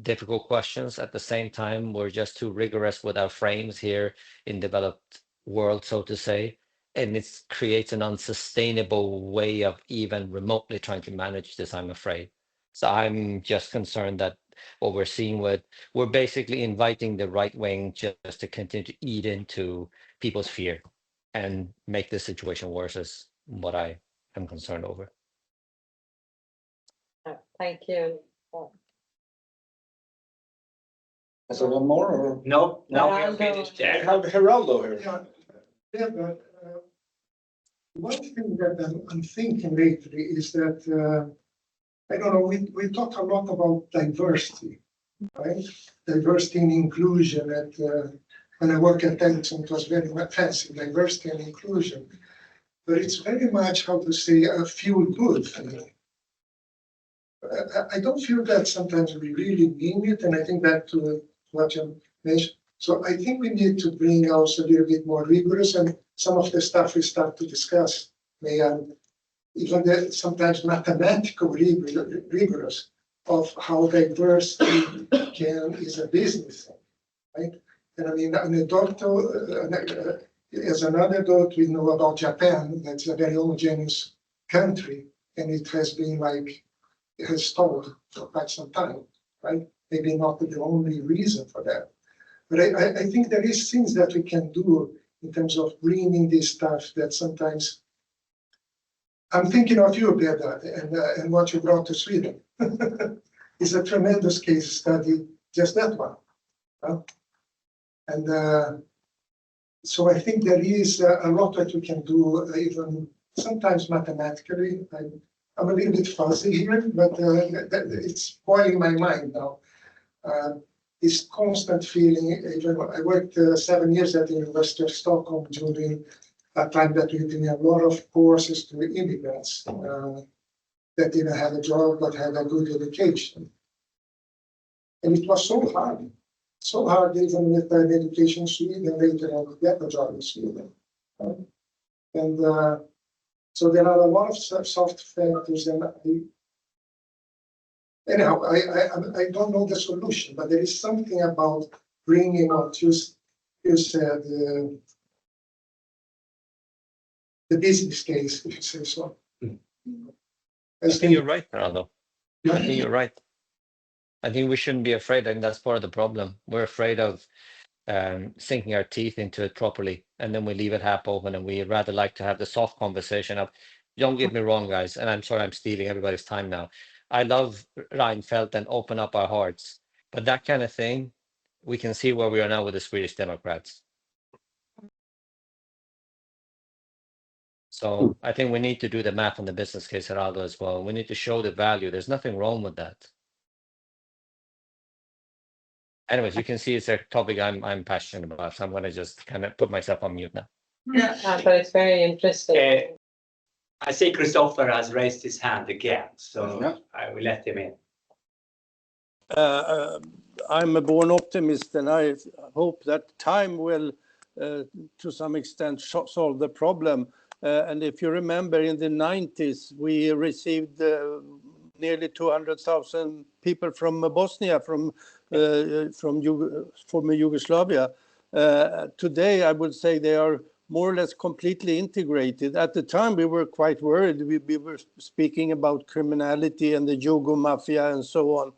Speaker 11: difficult questions. At the same time, we're just too rigorous with our frames here in developed world, so to say, and it creates an unsustainable way of even remotely trying to manage this, I'm afraid. So I'm just concerned that what we're seeing we're basically inviting the right wing just to continue to eat into people's fear and make the situation worse is what I am concerned over.
Speaker 2: Thank you.
Speaker 1: Is there one more or?
Speaker 3: No, now we
Speaker 2: Yeah,
Speaker 3: have finished
Speaker 1: I
Speaker 3: there.
Speaker 1: have Geraldo here.
Speaker 12: Yeah, but one thing that I'm thinking lately is that, I don't know, we talk a lot about diversity, right? Diversity and inclusion. When I work at Ericsson, it was very fancy, diversity and inclusion. But it's very much, how to say, a feel good thing. I don't feel that sometimes we really mean it, and I think back to what you mentioned. So I think we need to bring also a little bit more rigorous, and some of the stuff we start to discuss, even the sometimes mathematical rigorous of how diversity is a business thing, right? And I mean, an adult, as an adult, we know about Japan. That's a very homogeneous country, and it has been like, it has stalled for quite some time, right? Maybe not the only reason for that. But I think there is things that we can do in terms of bringing this stuff that sometimes, I'm thinking of you, Beda, and what you brought to Sweden. It's a tremendous case study, just that one. And so I think there is a lot that we can do, even sometimes mathematically. I'm a little bit fuzzy here, but it's spoiling my mind now. This constant feeling, even I worked 7 years at the University of Stockholm during a time that we did a lot of courses to immigrants that didn't have a job but had a good education. And it was so hard so hard even with the education in Sweden, they cannot get a job in Sweden. And so there are a lot of soft factors, and anyhow, I don't know the solution, but there is something about bringing what you said, the business case, if you say so.
Speaker 11: I think you're right, Geraldo. I think you're right. I think we shouldn't be afraid. I think that's part of the problem. We're afraid of sinking our teeth into it properly, and then we leave it half open, and we rather like to have the soft conversation of, don't get me wrong, guys, and I'm sorry I'm stealing everybody's time now. I love Reinfeldt and open up our hearts, but that kind of thing, we can see where we are now with the Swedish Democrats. So I think we need to do the math on the business case, Geraldo, as well. We need to show the value. There's nothing wrong with that. Anyways, you can see it's a topic I'm passionate about, so I'm going to just kind of put myself on mute now.
Speaker 2: Yeah, but it's very interesting.
Speaker 3: I see Christopher has raised his hand again, so
Speaker 8: Yeah.
Speaker 3: I will let him in.
Speaker 10: I'm a born optimist, and I hope that time will, to some extent, solve the problem. And if you remember, in the 90s, we received nearly 200,000 people from Bosnia, from former Yugoslavia. Today, I would say they are more or less completely integrated. At the time, we were quite worried. We were speaking about criminality and the Jugo mafia and so on.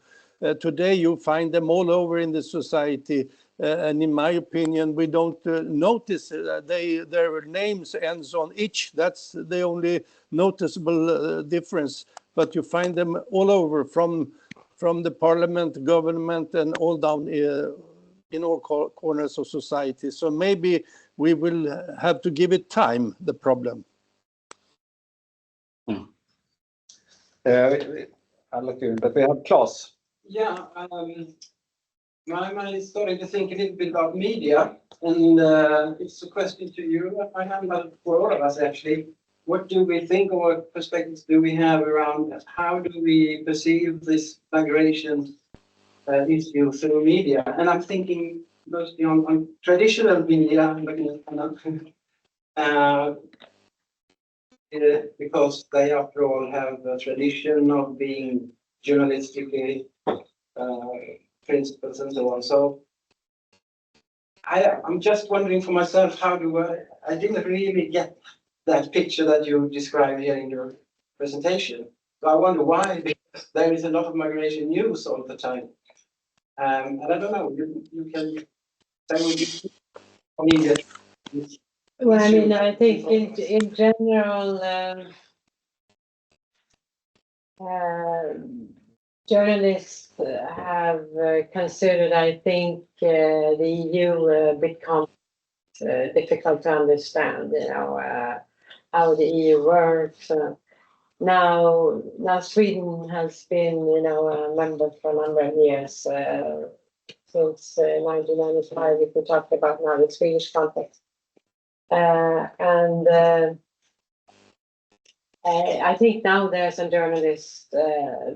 Speaker 10: Today, you find them all over in the society. And in my opinion, we don't notice their names ends on ich. That's the only noticeable difference. But you find them all over, from the parliament, government, and all down in all corners of society. So maybe we will have to give it time, the problem.
Speaker 1: I'll let you, but we have Claes.
Speaker 13: Yeah, I'm starting to think a little bit about media, and it's a question to you, I have, but for all of us actually. What do we think, or what perspectives do we have around how do we perceive this migration issue through media? And I'm thinking mostly on traditional media, because they, after all, have a tradition of being journalistically principles and so on. So I'm just wondering for myself, how do I didn't really get that picture that you described here in your presentation. So I wonder why, because there is a lot of migration news all the time. And I don't know, you can say what you media.
Speaker 2: Well, I mean, I think in general, journalists have considered, I think, the EU a bit difficult to understand, how the EU works. Now Sweden has been, a member for a number of years, since 1995, if we talk about now the Swedish context. And I think now there are some journalists,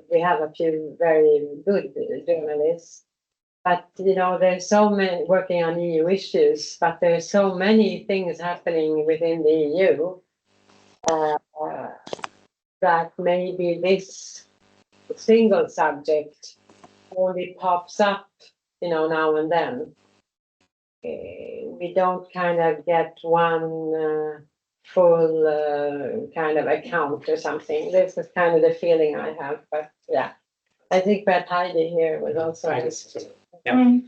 Speaker 2: we have a few very good journalists, but there's so many working on EU issues, but there's so many things happening within the EU that maybe this single subject only pops up, now and then. We don't kind of get one full kind of account or something. This is kind of the feeling I have, but yeah, I think that Heidi here was also asked.
Speaker 3: Yeah.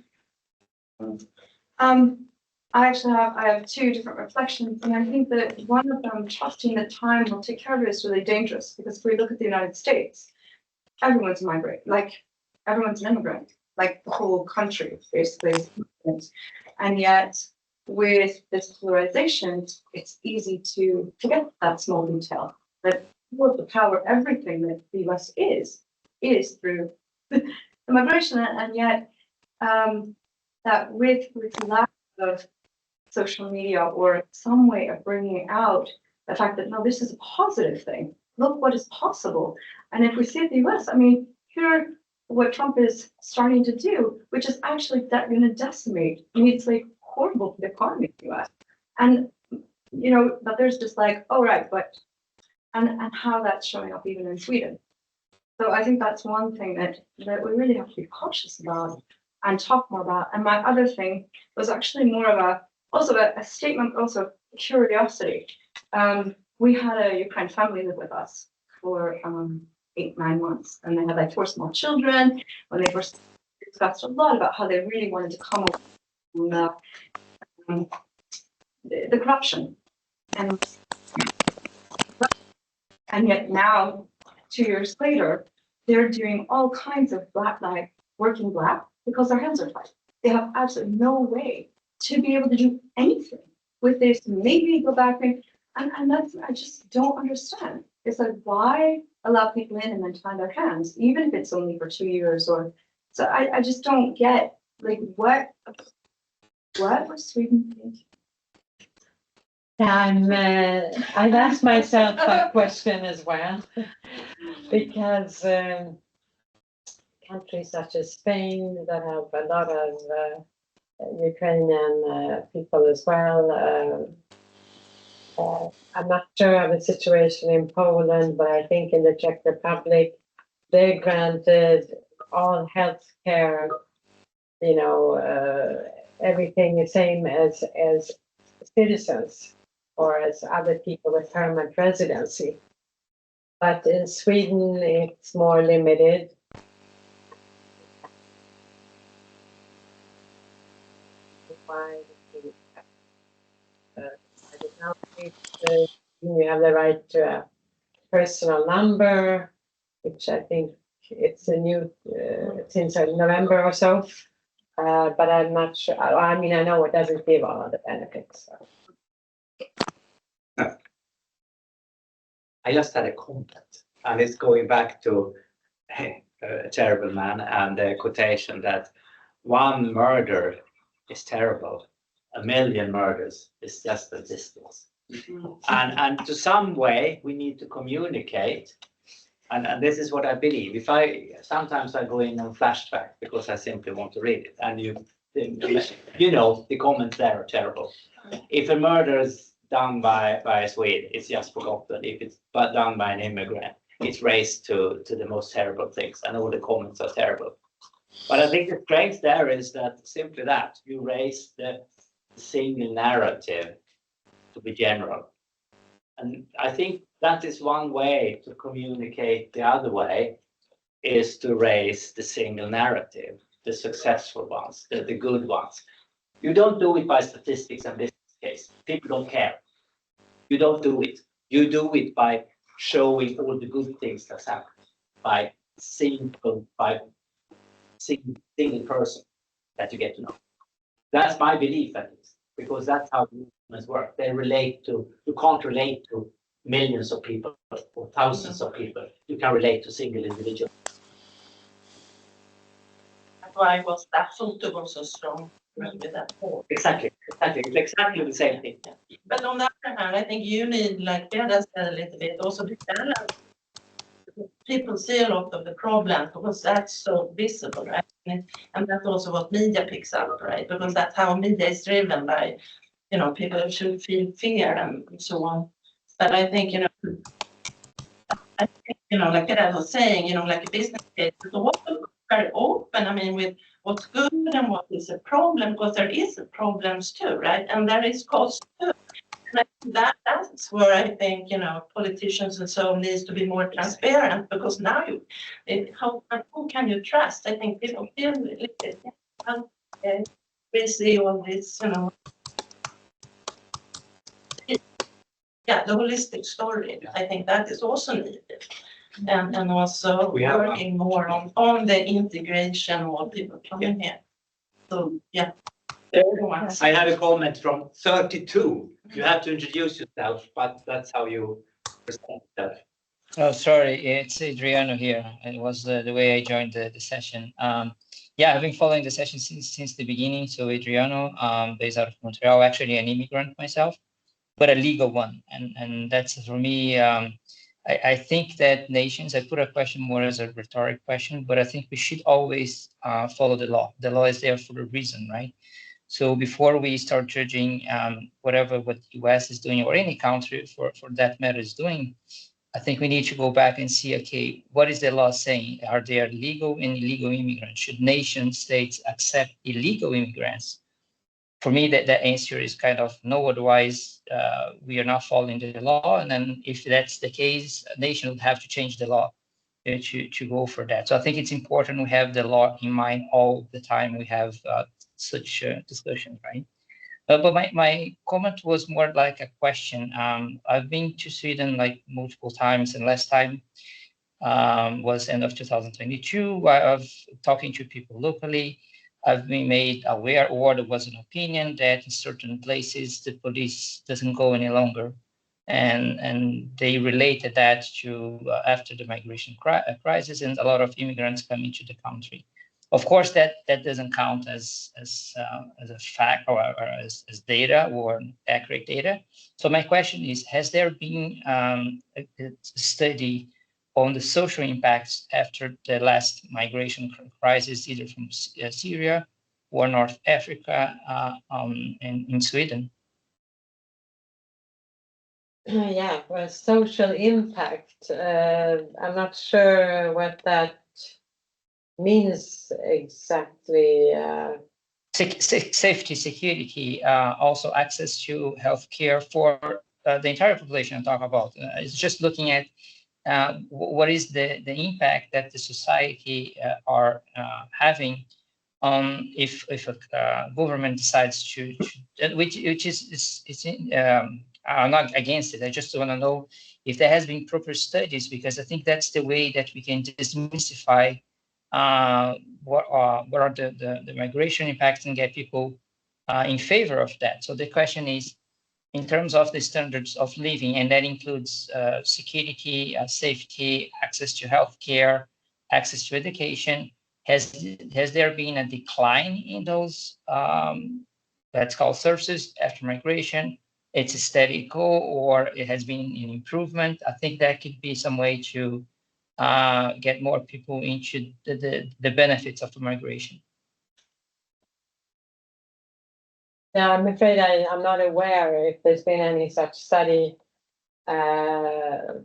Speaker 14: I have two different reflections, and I think that one of them, trusting that time will take care of it, is really dangerous, because if we look at the United States, everyone's a migrant, like everyone's an immigrant, like the whole country basically. And yet with this polarization, it's easy to forget that small detail, that the power, everything that the US is through immigration, and yet that with lack of social media or some way of bringing out the fact that, no, this is a positive thing. Look what is possible. And if we see the US, I mean, here what Trump is starting to do, which is actually going to decimate. I mean, it's like horrible for the economy in the US. And, you know, but there's just like, oh, right, but, and how that's showing up even in Sweden. So I think that's one thing that we really have to be cautious about and talk more about. And my other thing was actually more of a statement, also curiosity. We had a Ukraine family live with us for 8-9 months, and they had like 4 small children. When they first discussed a lot about how they really wanted to come up from the corruption, and yet now 2 years later, they're doing all kinds of black, like working black, because their hands are tied. They have absolutely no way to be able to do anything with this. Maybe go back and that's, I just don't understand. It's like, why allow people in and then tie their hands, even if it's only for 2 years or so? I just don't get, like, what was Sweden thinking?
Speaker 2: I've asked myself that question as well, because countries such as Spain that have a lot of Ukrainian people as well. I'm not sure of the situation in Poland, but I think in the Czech Republic, they granted all health care, you know, everything the same as citizens or as other people with permanent residency. But in Sweden, it's more limited. Why? I don't know if you have the right to a personal number, which I think it's a new since November or so. But I'm not sure. I mean, I know it doesn't give all of the benefits. So.
Speaker 3: I just had a comment, and it's going back to a terrible man and the quotation that one murder is terrible, 1 million murders is just a distance. And to some way we need to communicate, and this is what I believe. If sometimes I go in and flashback because I simply want to read it, and you know the comments there are terrible. If a murder is done by a Swede, it's just forgotten. If it's done by an immigrant, it's raised to the most terrible things, and all the comments are terrible. But I think the strength there is that simply that you raise the single narrative to be general. And I think that is one way to communicate the other way, is to raise the single narrative, the successful ones, the good ones. You don't do it by statistics and business case. People don't care. You don't do it. You do it by showing all the good things that's happened, by single person that you get to know. That's my belief, at least, because that's how movements work. They relate to, you can't relate to millions of people or thousands of people. You can relate to single individuals.
Speaker 9: That's why was that photo was so strong with that whole.
Speaker 3: Exactly. It's exactly the same thing.
Speaker 9: But on the other hand, I think you need, like Gerda said a little bit, also the balance. People see a lot of the problem because that's so visible, right? And that's also what media picks up, right? Because that's how media is driven by, you know, people should feel fear and so on. But I think, you know, like I was saying, you know, like a business case, it's also very open. I mean, with what's good and what is a problem, because there is problems too, right? And there is cost too. And that's where I think, you know, politicians and so needs to be more transparent, because now who can you trust? I think people feel we see all this, you know. Yeah, the holistic story. I think that is also needed. And also working more on the integration of all people coming here. So yeah.
Speaker 3: I have a comment from 32. You have to introduce yourself, but that's how you present that.
Speaker 15: Oh, sorry, it's Adriano here. It was the way I joined the session. Yeah, I've been following the session since the beginning. So Adriano, based out of Montreal, actually an immigrant myself, but a legal one. And that's for me, I think that nations, I put a question more as a rhetoric question, but I think we should always follow the law. The law is there for a reason, right? So before we start judging whatever what the US is doing or any country for that matter is doing, I think we need to go back and see, okay, what is the law saying? Are there legal and illegal immigrants? Should nation states accept illegal immigrants? For me, that answer is kind of no, otherwise we are not following the law. And then if that's the case, a nation would have to change the law to go for that. So I think it's important we have the law in mind all the time we have such discussions, right? But my comment was more like a question. I've been to Sweden like multiple times, and last time was end of 2022. I was talking to people locally. I've been made aware, or there was an opinion that in certain places the police doesn't go any longer, and they related that to after the migration crisis and a lot of immigrants coming to the country. Of course, that doesn't count as a fact or as data or accurate data. So my question is: has there been a study on the social impacts after the last migration crisis, either from Syria or North Africa in Sweden?
Speaker 2: Yeah, well, social impact. I'm not sure what that means exactly.
Speaker 15: Safety, security, also access to healthcare for the entire population I'm talking about. It's just looking at what is the impact that the society are having on if a government decides to which is it's I'm not against it. I just want to know if there has been proper studies, because I think that's the way that we can demystify what are the migration impacts and get people in favor of that. So the question is, in terms of the standards of living, and that includes security, safety, access to healthcare, access to education, has there been a decline in those let's call services after migration? It's a steady go, or it has been an improvement? I think that could be some way to get more people into the benefits of the migration.
Speaker 2: Yeah, I'm afraid I'm not aware if there's been any such study. I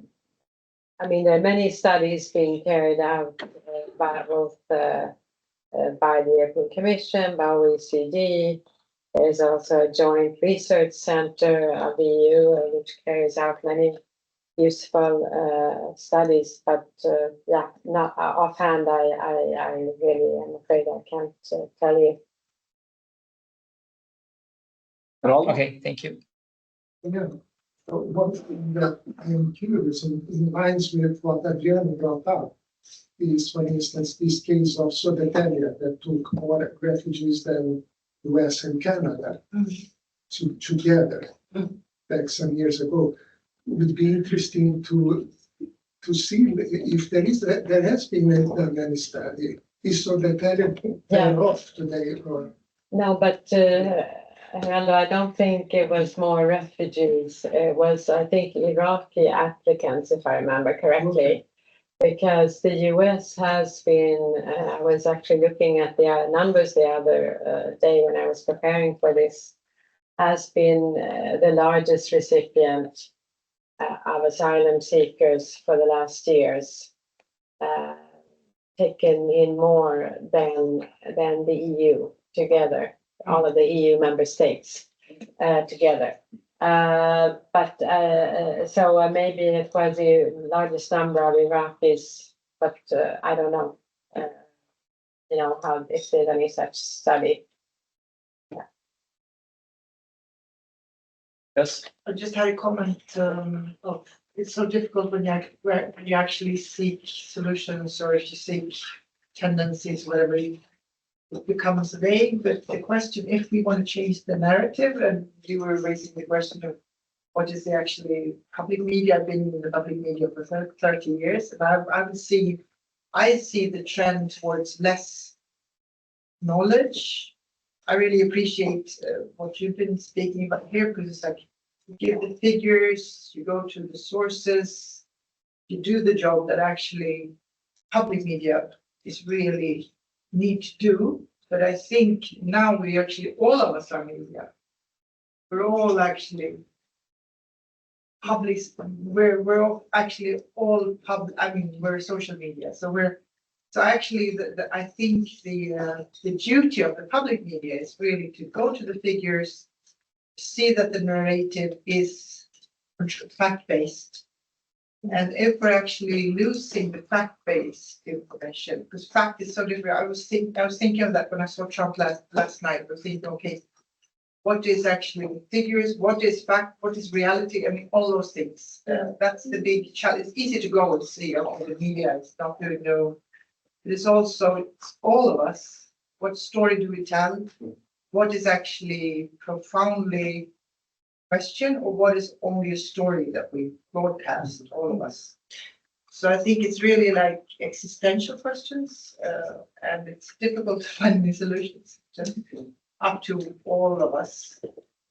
Speaker 2: mean, there are many studies being carried out by both by the European Commission, by OECD. There's also a joint research center of the EU, which carries out many useful studies. But yeah, not offhand, I really am afraid I can't tell you.
Speaker 15: Okay, thank you.
Speaker 12: Yeah. So one thing that I am curious and in lines with what Adriana brought up is, for instance, this case of Södertälje that took more refugees than US and Canada together back some years ago. It would be interesting to see if there has been any study. Is Södertälje better off today or?
Speaker 2: No, but I don't think it was more refugees. It was, I think, Iraqi applicants, if I remember correctly. Because the US has been, I was actually looking at the numbers the other day when I was preparing for this, has been the largest recipient of asylum seekers for the last years, taken in more than the EU together, all of the EU member states together. But so maybe it was the largest number of Iraqis, but I don't know, how if there's any such study. Yeah.
Speaker 1: Yes.
Speaker 7: I just had a comment of it's so difficult when you actually seek solutions, or if you seek tendencies, whatever. It becomes vague, but the question, if we want to change the narrative, and you were raising the question of what is the actually public media. I've been in the public media for 30 years, and I see the trend towards less knowledge. I really appreciate what you've been speaking about here, because it's like you give the figures, you go to the sources, to do the job that actually public media is really need to do. But I think now we actually, all of us are media. We're all actually public, we're all actually all public, I mean, we're social media. So actually I think the duty of the public media is really to go to the figures, see that the narrative is fact-based. And if we're actually losing the fact-based information, because fact is so different. I was thinking of that when I saw Trump last night. I was thinking, okay, what is actually figures? What is fact? What is reality? I mean, all those things. That's the big challenge. It's easy to go and see, okay, the media is not really know. It is also, it's all of us. What story do we tell? What is actually profoundly question, or what is only a story that we broadcast, all of us? So I think it's really like existential questions, and it's difficult to find any solutions. Just up to all of us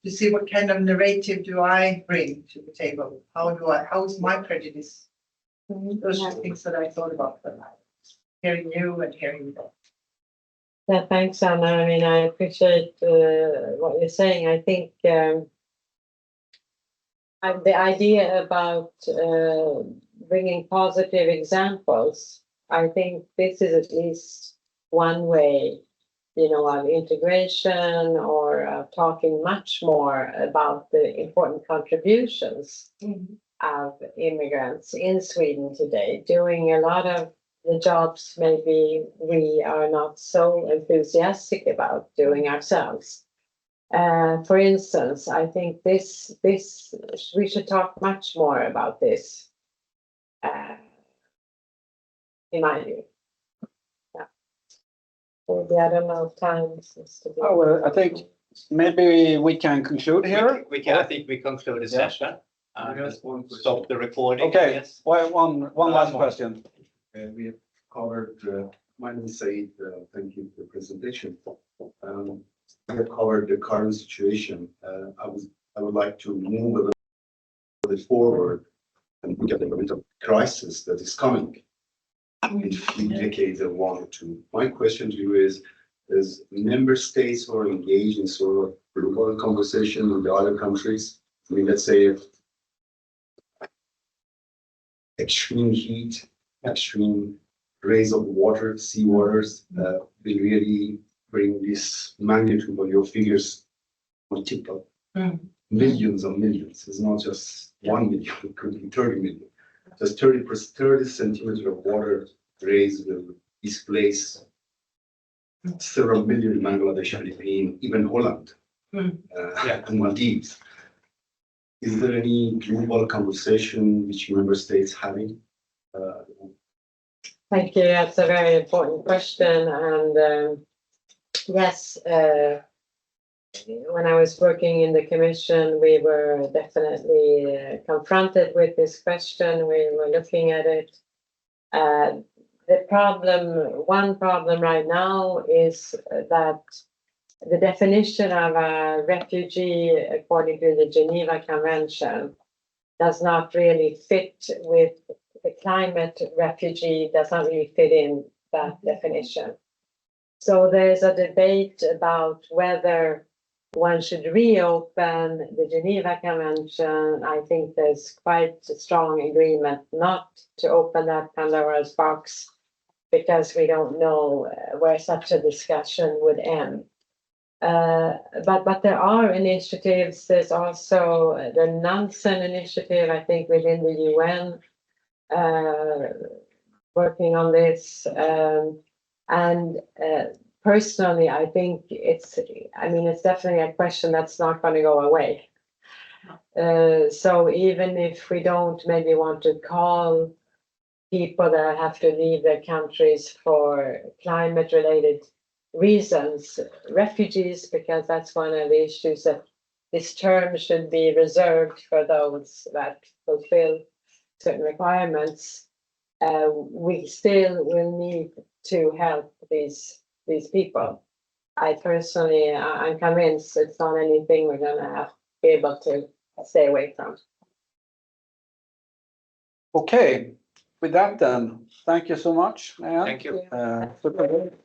Speaker 7: to see what kind of narrative do I bring to the table? How is my prejudice? Those are things that I thought about when I was hearing you and hearing that.
Speaker 2: Yeah, thanks, Anna. I mean, I appreciate what you're saying. I think the idea about bringing positive examples, I think this is at least one way, of integration or talking much more about the important contributions of immigrants in Sweden today, doing a lot of the jobs maybe we are not so enthusiastic about doing ourselves. For instance, I think this we should talk much more about this, in my view. Yeah. Maybe I don't know if time seems to be.
Speaker 1: Oh, well, I think maybe we can conclude here.
Speaker 3: We can, I think we conclude the session.
Speaker 5: Just one question.
Speaker 3: Stop the recording.
Speaker 1: Okay,
Speaker 3: Yes.
Speaker 1: well, one last question.
Speaker 16: We have covered, my name is Said, thank you for the presentation. We have covered the current situation. I would like to move a little bit forward and look at the environmental crisis that is coming in a few decades or 1 or 2. My question to you is member states who are engaged in sort of global conversation with the other countries? I mean, let's say if extreme heat, extreme raise of water, sea waters, will really bring this magnitude of your figures multiple. Millions of millions. It's not just 1 million, it could be 30 million. Just 30 centimeters of water raise will displace several million in Bangladesh, Philippines, even Holland, and Maldives. Is there any global conversation which member states having?
Speaker 2: Thank you. That's a very important question. And yes, when I was working in the Commission, we were definitely confronted with this question. We were looking at it. One problem right now is that the definition of a refugee, according to the Geneva Convention, does not really fit with the climate refugee, does not really fit in that definition. So there's a debate about whether one should reopen the Geneva Convention. I think there's quite a strong agreement not to open that Pandora's box because we don't know where such a discussion would end. But there are initiatives. There's also the Nansen initiative, I think, within the UN, working on this. Personally, I think it's definitely a question that's not going to go away. So even if we don't maybe want to call people that have to leave their countries for climate-related reasons refugees, because that's one of the issues, that this term should be reserved for those that fulfill certain requirements, we still will need to help these people. I'm convinced it's not anything we're going to have to be able to stay away from.
Speaker 1: Okay, with that then, thank you so much, May Ann.
Speaker 3: Thank you.
Speaker 1: Super good.